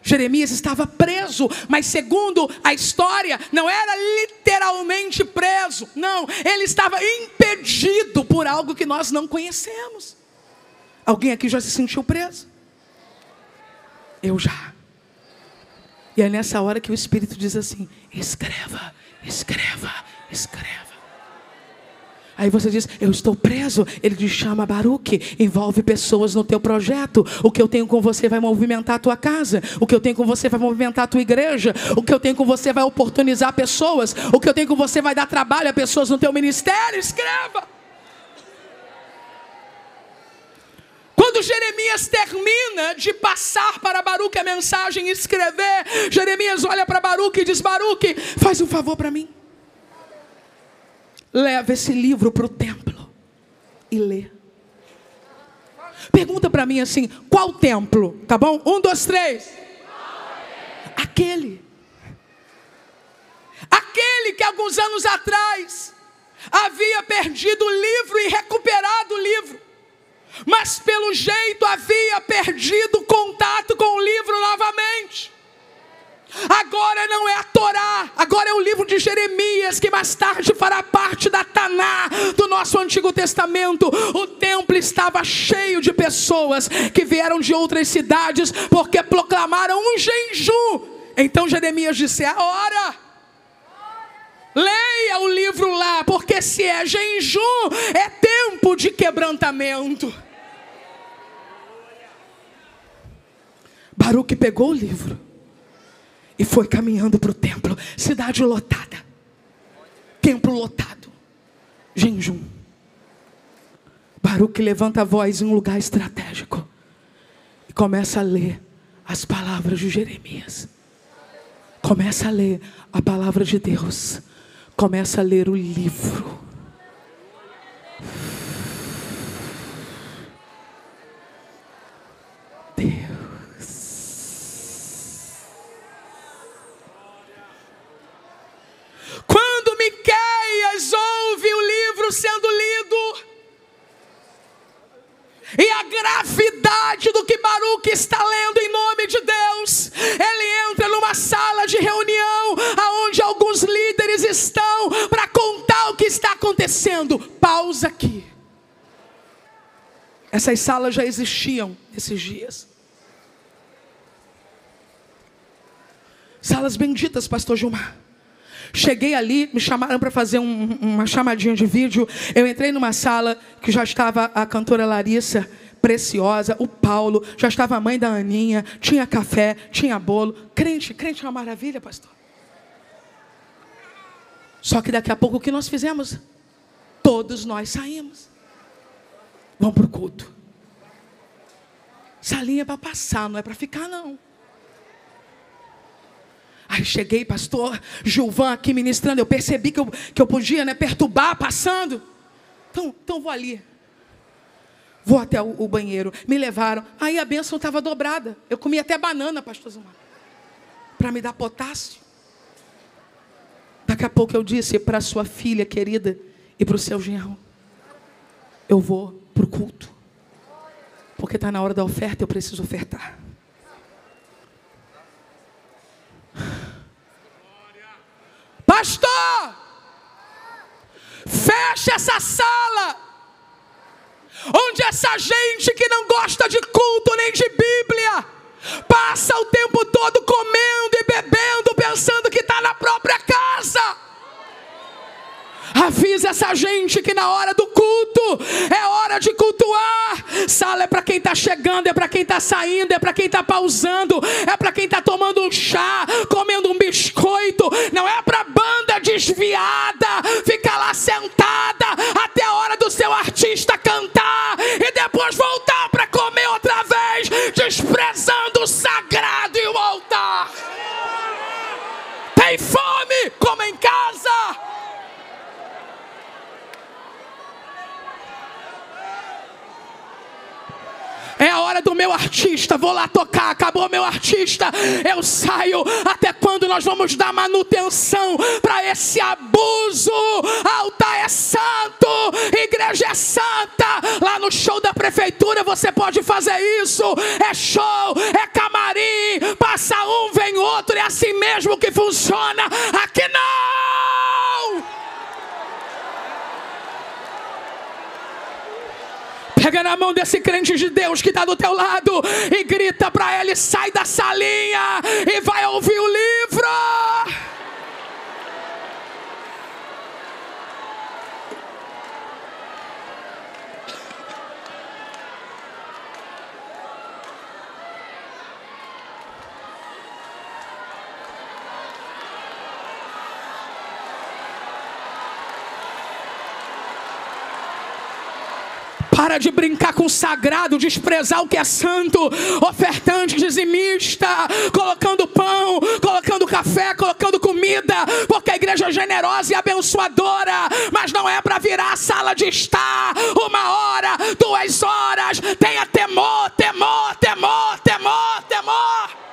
Jeremias estava preso, mas segundo a história, não era literalmente preso. Não, ele estava impedido por algo que nós não conhecemos. Alguém aqui já se sentiu preso? Eu já. E é nessa hora que o Espírito diz assim: escreva, escreva, escreva. Aí você diz: eu estou preso. Ele diz: chama Baruque, envolve pessoas no teu projeto. O que eu tenho com você vai movimentar a tua casa. O que eu tenho com você vai movimentar a tua igreja. O que eu tenho com você vai oportunizar pessoas. O que eu tenho com você vai dar trabalho a pessoas no teu ministério. Escreva. Quando Jeremias termina de passar para Baruque a mensagem e escrever, Jeremias olha para Baruque e diz: Baruque, faz um favor para mim. Leva esse livro para o templo e lê. Pergunta para mim assim: qual templo? Tá bom? 1, 2, 3. Aquele que alguns anos atrás havia perdido o livro e recuperado o livro, mas pelo jeito havia perdido contato com o livro novamente. Agora não é a Torá, agora é o livro de Jeremias, que mais tarde fará parte da Taná do nosso Antigo Testamento. O templo estava cheio de pessoas que vieram de outras cidades porque proclamaram um jejum. Então Jeremias disse: é a hora. Leia o livro lá, porque se é jejum, é tempo de quebrantamento. Baruque pegou o livro e foi caminhando para o templo. Cidade lotada, templo lotado, jejum. Baruque levanta a voz em um lugar estratégico e começa a ler as palavras de Jeremias. Começa a ler a palavra de Deus. Começa a ler o livro. Deus. Quando Miqueias ouve o livro sendo lido, e a gravidade do que Baruque está lendo em nome de Deus, ele entra numa sala de reunião, aonde alguns líderes estão para contar o que está acontecendo. Pausa aqui. Essas salas já existiam nesses dias. Salas benditas, pastor Gilmar. Cheguei ali, me chamaram para fazer uma chamadinha de vídeo. Eu entrei numa sala que já estava a cantora Larissa, preciosa, o Paulo, já estava a mãe da Aninha, tinha café, tinha bolo. Crente é uma maravilha, pastor. Só que daqui a pouco o que nós fizemos? Todos nós saímos. Vamos para o culto. Salinha é para passar, não é para ficar não. Aí cheguei, pastor Gilvan aqui ministrando, eu percebi que eu podia, né, perturbar passando. Então vou ali. Vou até o banheiro. Me levaram. Aí a bênção estava dobrada. Eu comi até banana, pastor Zumar, para me dar potássio. Daqui a pouco eu disse para a sua filha querida e para o seu genro: eu vou para o culto, porque está na hora da oferta, eu preciso ofertar. Pastor, fecha essa sala, onde essa gente que não gosta de culto nem de Bíblia, passa o tempo todo comendo e bebendo, pensando que está na própria casa. Avisa essa gente que na hora do culto é hora de cultuar. Sala é para quem está chegando, é para quem está saindo, é para quem está pausando, é para quem está tomando um chá, comendo um biscoito. Não é para banda desviada ficar lá sentada até a hora do seu artista cantar e depois voltar para comer outra vez, desprezando o sagrado e o altar. Tem fome? Coma em casa. É a hora do meu artista, vou lá tocar, acabou meu artista, eu saio. Até quando nós vamos dar manutenção para esse abuso? Altar é santo, igreja é santa. Lá no show da prefeitura você pode fazer isso. É show, é camarim, passa um, vem outro, é assim mesmo que funciona. Aqui não! Pega na mão desse crente de Deus que está do teu lado e grita para ele: sai da salinha e vai ouvir o livro. Para de brincar com o sagrado, desprezar o que é santo. Ofertante, dizimista, colocando pão, colocando café, colocando comida, porque a igreja é generosa e abençoadora, mas não é para virar sala de estar 1 hora, 2 horas. Tenha temor, temor, temor, temor, temor.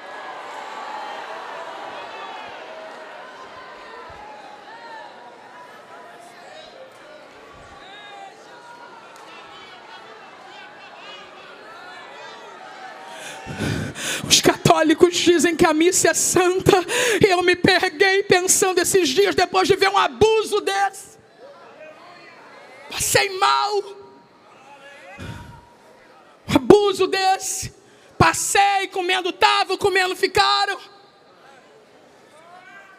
Os católicos dizem que a missa é santa, e eu me peguei pensando esses dias, depois de ver um abuso desse. Passei mal. Um abuso desse. Passei, comendo tava, comendo ficaram.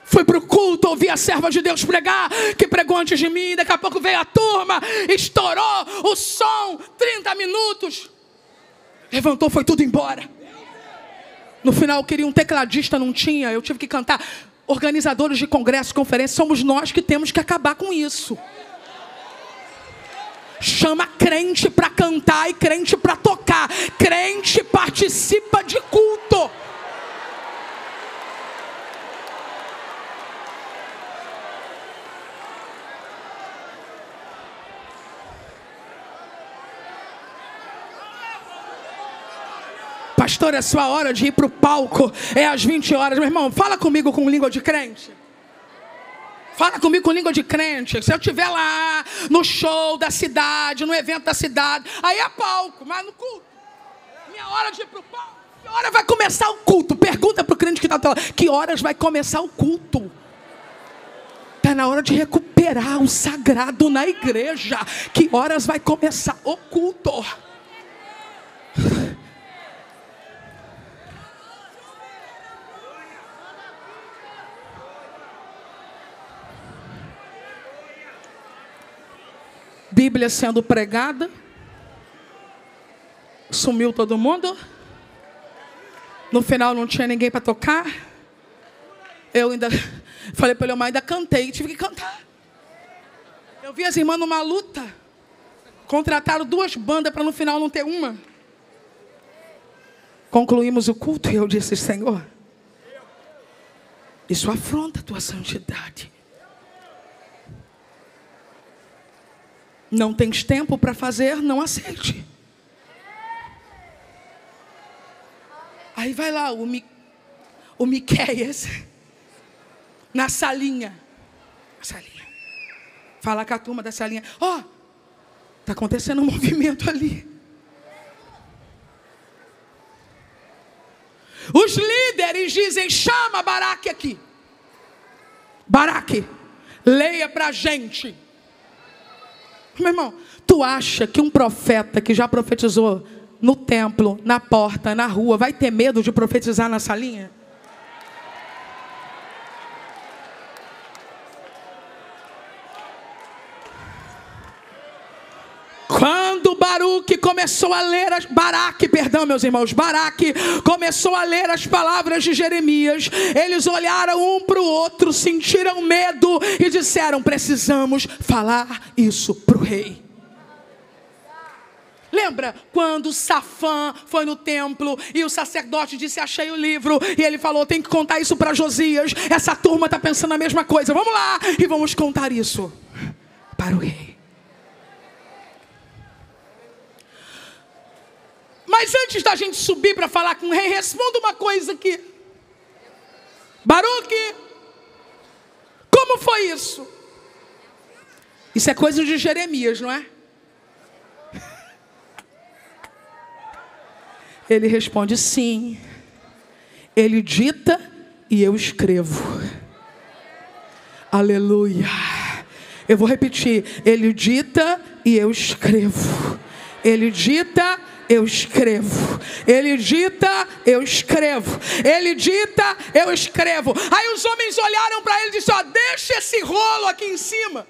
Fui para o culto, ouvi a serva de Deus pregar, que pregou antes de mim. Daqui a pouco veio a turma, estourou o som, 30 minutos. Levantou, foi tudo embora. No final eu queria um tecladista, não tinha, eu tive que cantar. Organizadores de congresso, conferência, somos nós que temos que acabar com isso. Chama crente para cantar e crente para tocar. Crente participa de culto. Pastor, é sua hora de ir para o palco. É às 20 horas. Meu irmão, fala comigo com língua de crente. Fala comigo com língua de crente. Se eu estiver lá no show da cidade, no evento da cidade, aí é palco, mas no culto. Minha hora de ir para o palco. Que hora vai começar o culto? Pergunta para o crente que está lá. Que horas vai começar o culto? Está na hora de recuperar o sagrado na igreja. Que horas vai começar o culto? Bíblia sendo pregada. Sumiu todo mundo. No final não tinha ninguém para tocar. Eu ainda falei para ele, mas ainda cantei, tive que cantar. Eu vi as irmãs numa luta. Contrataram 2 bandas para no final não ter uma. Concluímos o culto e eu disse, Senhor, isso afronta a tua santidade. Não tens tempo para fazer, não aceite. Aí vai lá o Miqueias na salinha. Fala com a turma da salinha. Ó, está acontecendo um movimento ali. Os líderes dizem, chama Baraque aqui. Baraque, leia para a gente. Meu irmão, tu acha que um profeta que já profetizou no templo, na porta, na rua, vai ter medo de profetizar na salinha? Quando Baraque começou a ler Baraque começou a ler as palavras de Jeremias, eles olharam um para o outro, sentiram medo e disseram, precisamos falar isso para o rei. Lembra quando Safã foi no templo e o sacerdote disse, achei o livro, e ele falou, tem que contar isso para Josias. Essa turma está pensando a mesma coisa, vamos lá e vamos contar isso para o rei. Mas antes da gente subir para falar com o rei, responda uma coisa aqui. Baruque, como foi isso? Isso é coisa de Jeremias, não é? Ele responde, sim. Ele dita e eu escrevo. Aleluia. Eu vou repetir. Ele dita e eu escrevo. Ele dita, eu escrevo. Ele dita, eu escrevo. Ele dita, eu escrevo. Aí os homens olharam para ele e disseram, ó, deixa esse rolo aqui em cima.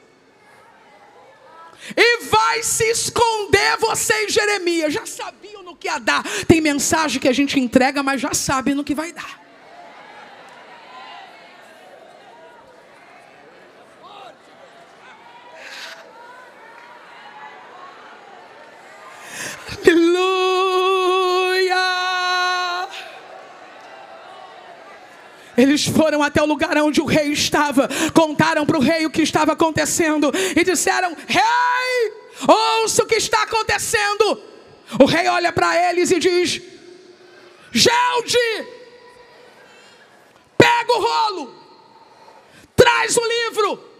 E vai se esconder você e Jeremias. Já sabiam no que ia dar. Tem mensagem que a gente entrega, mas já sabe no que vai dar. Aleluia! Eles foram até o lugar onde o rei estava, contaram para o rei o que estava acontecendo e disseram, rei, ouça o que está acontecendo. O rei olha para eles e diz, Gelde, pega o rolo, traz o livro.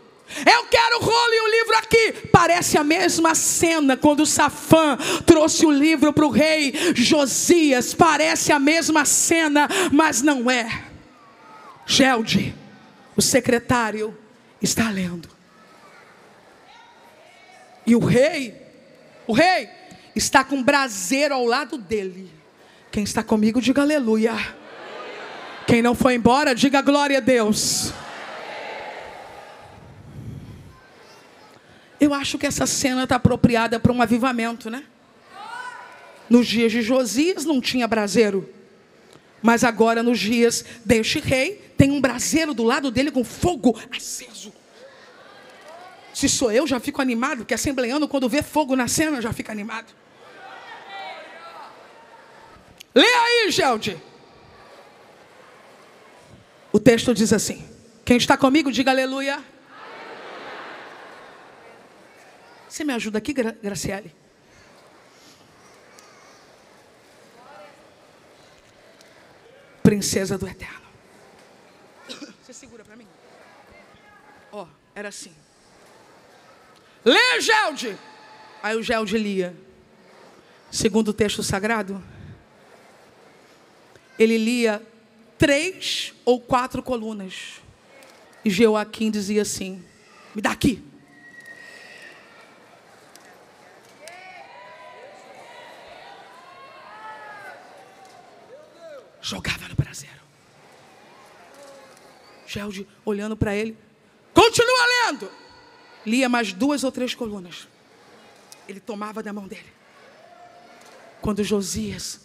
Eu quero o rolo e o livro aqui. Parece a mesma cena quando Safã trouxe o livro para o rei Josias. Parece a mesma cena, mas não é. Gelde, o secretário, está lendo. E o rei está com um braseiro ao lado dele. Quem está comigo, diga aleluia. Quem não foi embora, diga glória a Deus. Eu acho que essa cena está apropriada para um avivamento, né? Nos dias de Josias não tinha braseiro. Mas agora nos dias deste rei, tem um braseiro do lado dele com fogo aceso. Se sou eu, já fico animado, porque assembleando, quando vê fogo na cena, já fica animado. Lê aí, Gelde. O texto diz assim. Quem está comigo, diga aleluia. Você me ajuda aqui, Graciele? princesa do Eterno. Você segura para mim. Ó, era assim. Lê, Gelde. Aí o Gelde lia. Segundo o texto sagrado, ele lia 3 ou 4 colunas. E Joaquim dizia assim: me dá aqui. Jogava no braseiro. Gelde olhando para ele. Continua lendo. Lia mais 2 ou 3 colunas. Ele tomava da mão dele. Quando Josias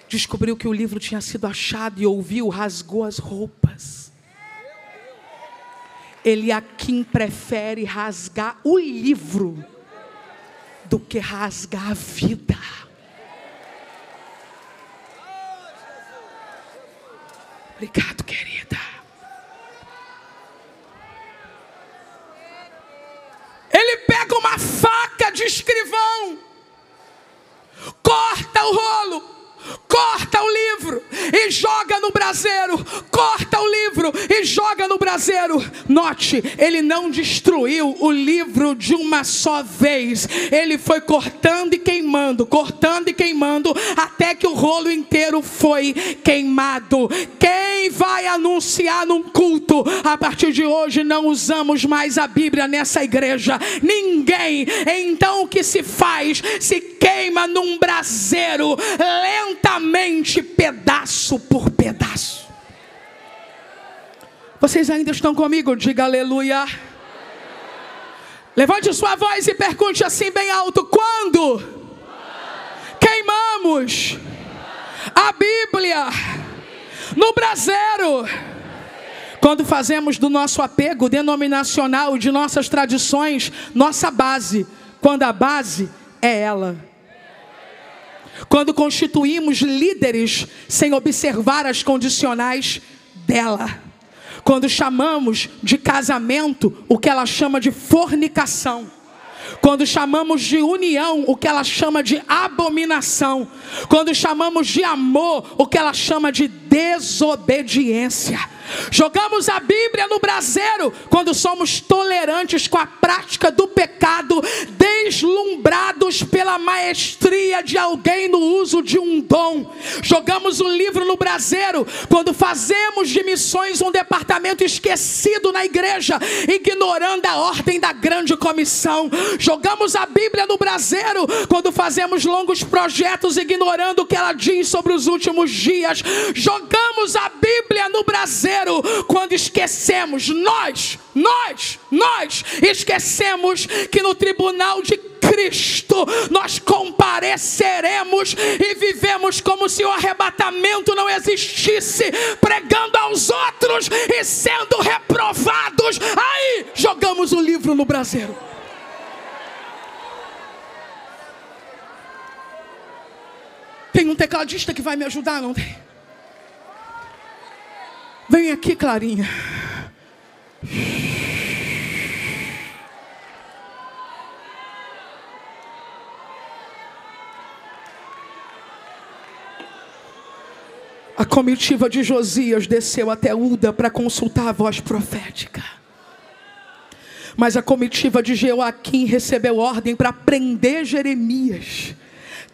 descobriu que o livro tinha sido achado e ouviu, rasgou as roupas. Eliaquim prefere rasgar o livro do que rasgar a vida. Obrigado, querida. Ele pega uma faca de escrivão, corta o rolo, corta o livro e joga no braseiro. Corta o livro e joga no braseiro. Note, ele não destruiu o livro de uma só vez. Ele foi cortando e queimando, até que o rolo inteiro foi queimado. Quem vai anunciar num culto: a partir de hoje não usamos mais a Bíblia nessa igreja? Ninguém. Então o que se faz? Se queima num braseiro, lentamente, pedaço por pedaço. Vocês ainda estão comigo? Diga aleluia. Levante sua voz e pergunte assim bem alto: quando queimamos a Bíblia no braseiro? Quando fazemos do nosso apego denominacional, de nossas tradições, nossa base. Quando a base é ela. Quando constituímos líderes sem observar as condicionais dela. Quando chamamos de casamento o que ela chama de fornicação. Quando chamamos de união o que ela chama de abominação. Quando chamamos de amor o que ela chama de desobediência. Jogamos a Bíblia no braseiro quando somos tolerantes com a prática do pecado, deslumbrados pela maestria de alguém no uso de um dom. Jogamos o livro no braseiro quando fazemos de missões um departamento esquecido na igreja, ignorando a ordem da grande comissão. Jogamos a Bíblia no braseiro quando fazemos longos projetos, ignorando o que ela diz sobre os últimos dias. Jogamos a Bíblia no braseiro quando esquecemos, nós esquecemos que no tribunal de Cristo nós compareceremos e vivemos como se o arrebatamento não existisse, pregando aos outros e sendo reprovados. Aí jogamos o livro no braseiro. Tem um tecladista que vai me ajudar, não tem? Vem aqui, Clarinha. A comitiva de Josias desceu até Uda para consultar a voz profética. Mas a comitiva de Joaquim recebeu ordem para prender Jeremias,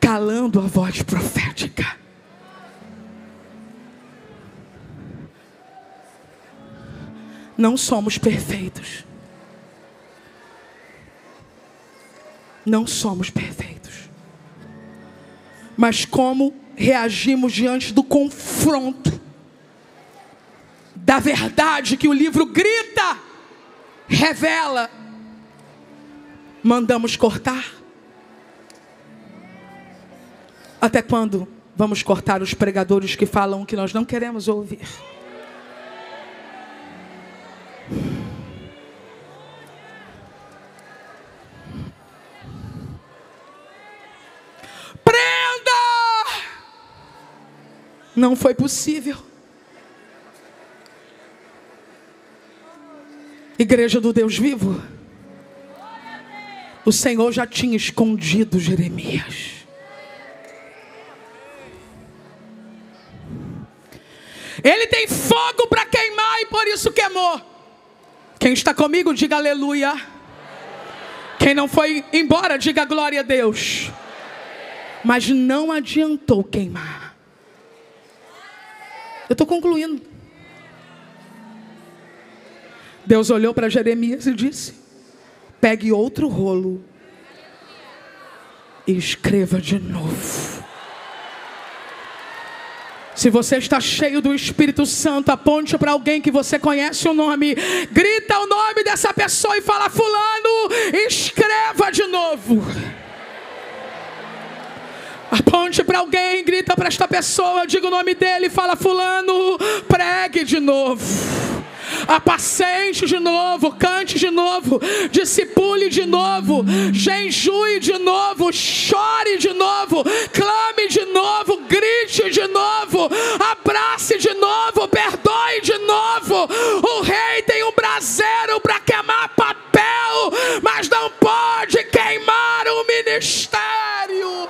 calando a voz profética. Não somos perfeitos. Não somos perfeitos. Mas como reagimos diante do confronto da verdade que o livro grita, revela? Mandamos cortar? Até quando vamos cortar os pregadores que falam o que nós não queremos ouvir? Não foi possível. Igreja do Deus vivo, o Senhor já tinha escondido Jeremias. Ele tem fogo para queimar e por isso queimou. Quem está comigo, diga aleluia. Quem não foi embora, diga glória a Deus. Mas não adiantou queimar. Eu estou concluindo. Deus olhou para Jeremias e disse: pegue outro rolo e escreva de novo. Se você está cheio do Espírito Santo, aponte para alguém que você conhece o nome, grita o nome dessa pessoa e fala: fulano, escreva de novo. Aponte para alguém, grita para esta pessoa, diga o nome dele e fala: fulano, pregue de novo, apacente de novo, cante de novo, discipule de novo, jejue de novo, chore de novo, clame de novo, grite de novo, abrace de novo, perdoe de novo. O rei tem um braseiro para queimar papel, mas não pode queimar o ministério.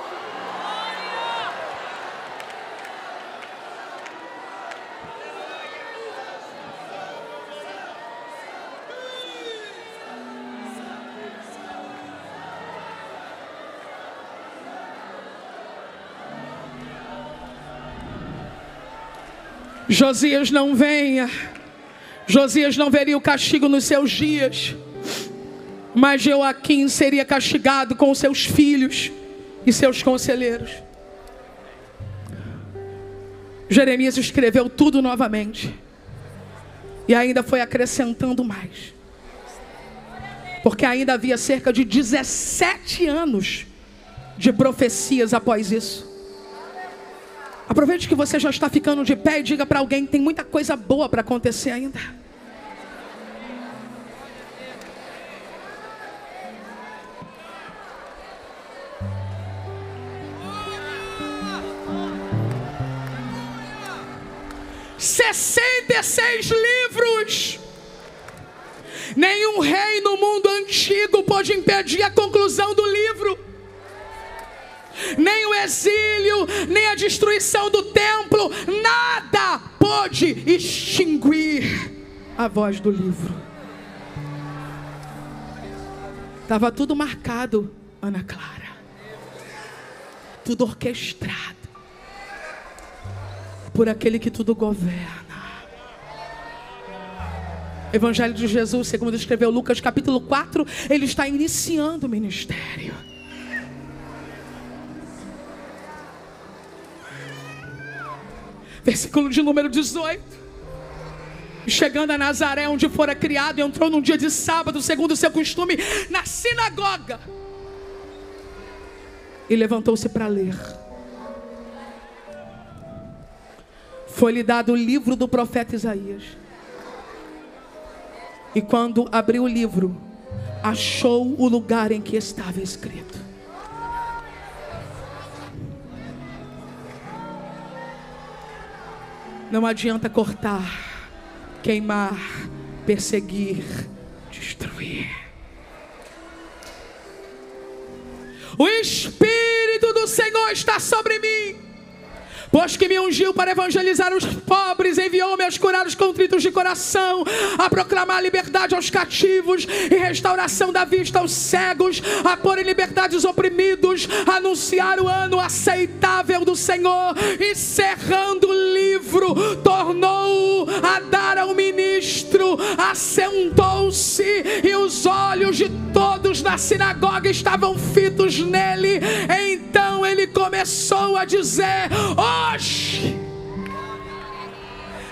Josias não venha. Josias não veria o castigo nos seus dias, mas Joaquim seria castigado com os seus filhos e seus conselheiros. Jeremias escreveu tudo novamente e ainda foi acrescentando mais, porque ainda havia cerca de 17 anos de profecias após isso. Aproveite que você já está ficando de pé e diga para alguém: tem muita coisa boa para acontecer ainda. "66 livros. Nenhum rei no mundo antigo pôde impedir a conclusão do livro. Nem o exílio, nem a destruição do templo, nada pôde extinguir a voz do livro." Estava tudo marcado, Ana Clara. Tudo orquestrado por aquele que tudo governa. Evangelho de Jesus, segundo escreveu Lucas capítulo 4, ele está iniciando o ministério. Versículo de número 18. Chegando a Nazaré, onde fora criado, entrou num dia de sábado, segundo o seu costume, na sinagoga, e levantou-se para ler. Foi-lhe dado o livro do profeta Isaías. E quando abriu o livro, achou o lugar em que estava escrito: não adianta cortar, queimar, perseguir, destruir. O Espírito do Senhor está sobre mim, pois que me ungiu para evangelizar os pobres, enviou-me a curar os contritos de coração, a proclamar liberdade aos cativos e restauração da vista aos cegos, a pôr em liberdade os oprimidos, a anunciar o ano aceitável do Senhor. E cerrando o livro, tornou a dar ao ministro, assentou-se, e os olhos de todos na sinagoga estavam fitos nele. Então ele começou a dizer: hoje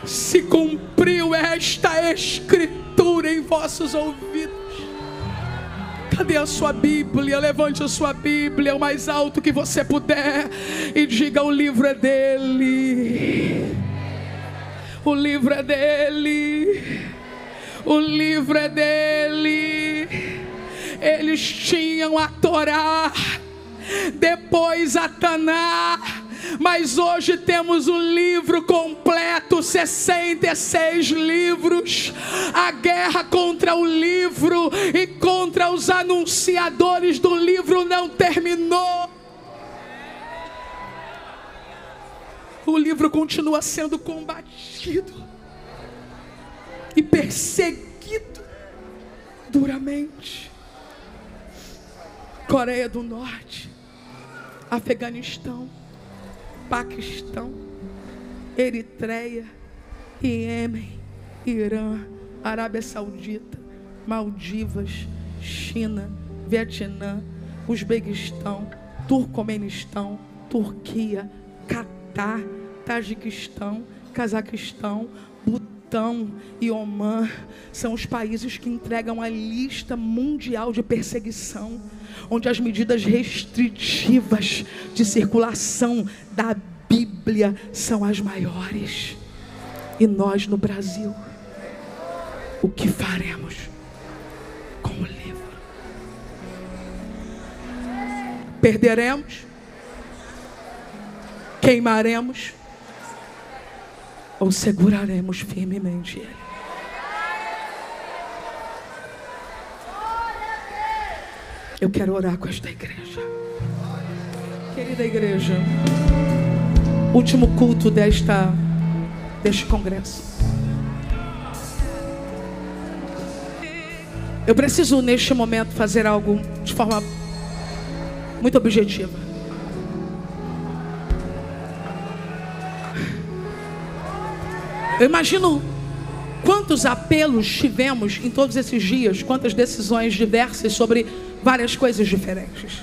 se cumpriu esta escritura em vossos ouvidos. Cadê a sua Bíblia? Levante a sua Bíblia o mais alto que você puder e diga: o livro é dele. O livro é dele. O livro é dele. Eles tinham a Torá, depois a Taná, mas hoje temos o livro completo, 66 livros. A guerra contra o livro e contra os anunciadores do livro não terminou. o livro continua sendo combatido e perseguido duramente. Coreia do Norte, Afeganistão, Paquistão, Eritreia, Iêmen, Irã, Arábia Saudita, Maldivas, China, Vietnã, Uzbequistão, Turcomenistão, Turquia, Catar, Tajiquistão, Cazaquistão, Butão e Omã são os países que entregam a lista mundial de perseguição, onde as medidas restritivas de circulação da Bíblia são as maiores. E nós no Brasil, o que faremos com o livro? Perderemos? Queimaremos? Ou seguraremos firmemente ele? Eu quero orar com esta igreja. Querida igreja, último culto deste congresso. Eu preciso neste momento fazer algo de forma muito objetiva. Eu imagino quantos apelos tivemos em todos esses dias, quantas decisões diversas sobre várias coisas diferentes.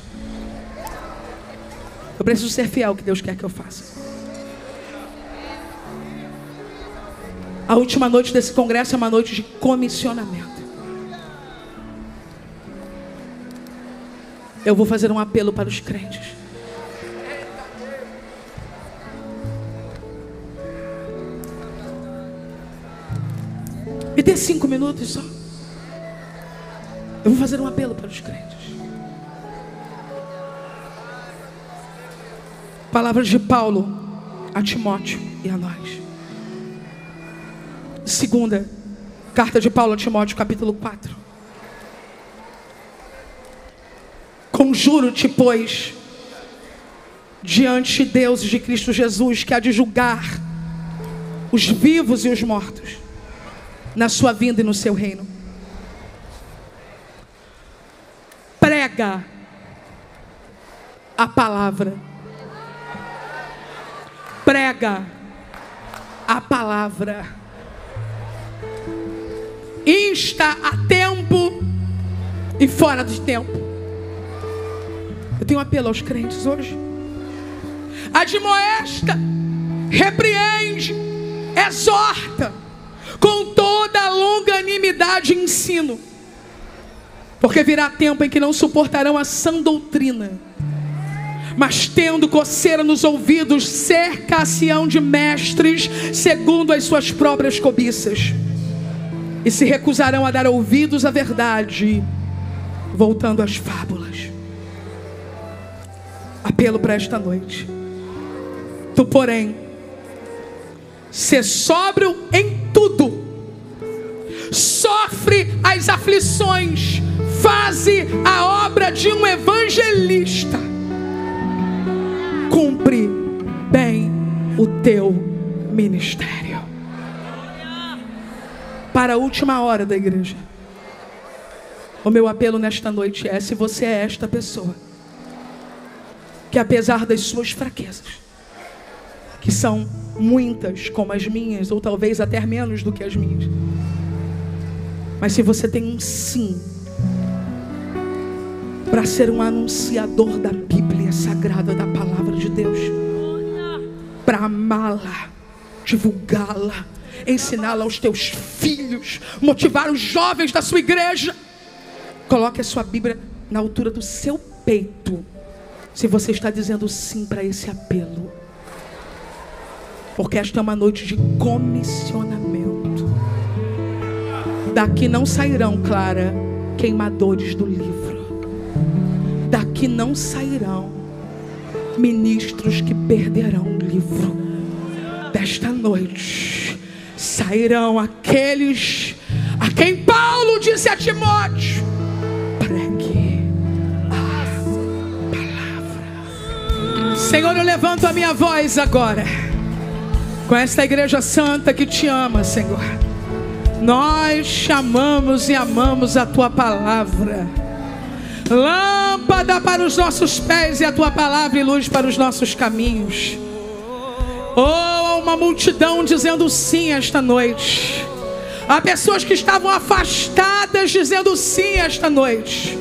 Eu preciso ser fiel ao que Deus quer que eu faça. A última noite desse congresso é uma noite de comissionamento. Eu vou fazer um apelo para os crentes. Me dê 5 minutos só. Eu vou fazer um apelo para os crentes. Palavras de Paulo a Timóteo e a nós. Segunda carta de Paulo a Timóteo, capítulo 4. Conjuro-te, pois, diante de Deus e de Cristo Jesus, que há de julgar os vivos e os mortos na sua vinda e no seu reino. Prega a palavra. Prega a palavra. Insta a tempo e fora de tempo. Eu tenho um apelo aos crentes hoje. Admoesta, repreende, exorta com toda a longanimidade e ensino, porque virá tempo em que não suportarão a sã doutrina, mas tendo coceira nos ouvidos, cercar-se-ão de mestres segundo as suas próprias cobiças, e se recusarão a dar ouvidos à verdade, voltando às fábulas. Apelo para esta noite. Tu, porém, sê sóbrio em tudo, sofre as aflições, faze a obra de um evangelista, cumpre bem o teu ministério. Para a última hora da igreja, o meu apelo nesta noite é: se você é esta pessoa que, apesar das suas fraquezas, que são muitas como as minhas, ou talvez até menos do que as minhas, mas se você tem um sim para ser um anunciador da Bíblia Sagrada, da palavra de Deus, para amá-la, divulgá-la, ensiná-la aos teus filhos, motivar os jovens da sua igreja, coloque a sua Bíblia na altura do seu peito, se você está dizendo sim para esse apelo, porque esta é uma noite de comissionamento. Daqui não sairão, Clara, queimadores do livro. Daqui não sairão ministros que perderão o livro. Desta noite sairão aqueles a quem Paulo disse a Timóteo: pregue a palavra. Senhor, eu levanto a minha voz agora com esta igreja santa que te ama, Senhor. Nós te amamos e amamos a tua palavra. Lâmpada para os nossos pés e a tua palavra e luz para os nossos caminhos. Oh, uma multidão dizendo sim esta noite. Há pessoas que estavam afastadas dizendo sim esta noite.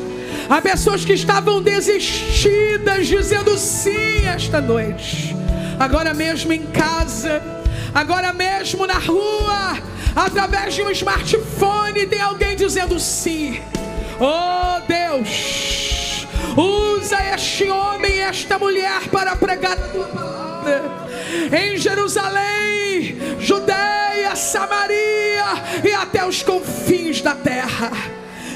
Há pessoas que estavam desistidas dizendo sim esta noite. Agora mesmo em casa, agora mesmo na rua, através de um smartphone, tem alguém dizendo sim. Oh Deus, usa este homem e esta mulher para pregar a tua palavra em Jerusalém, Judeia, Samaria e até os confins da terra.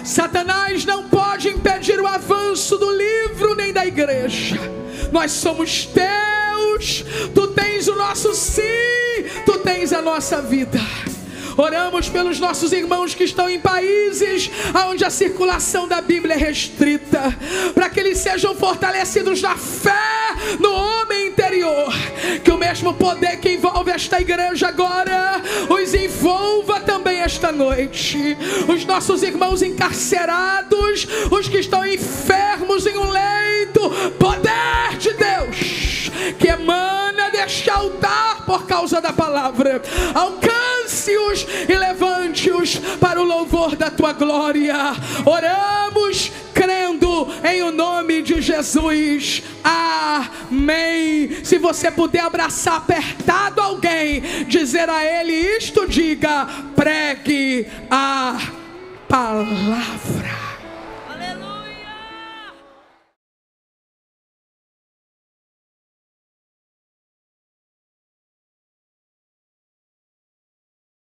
Satanás não pode impedir o avanço do livro nem da igreja. Nós somos teus, tu tens o nosso sim, tu tens a nossa vida. Oramos pelos nossos irmãos que estão em países onde a circulação da Bíblia é restrita, para que eles sejam fortalecidos na fé, no homem interior. Que o mesmo poder que envolve esta igreja agora os envolva também esta noite. Os nossos irmãos encarcerados, os que estão enfermos em um leito, poder de Deus que emana deste altar por causa da palavra, alcance-os e levante-os para o louvor da tua glória. Oramos crendo em o nome de Jesus. Amém. Se você puder abraçar apertado alguém, dizer a ele isto, diga: pregue a palavra.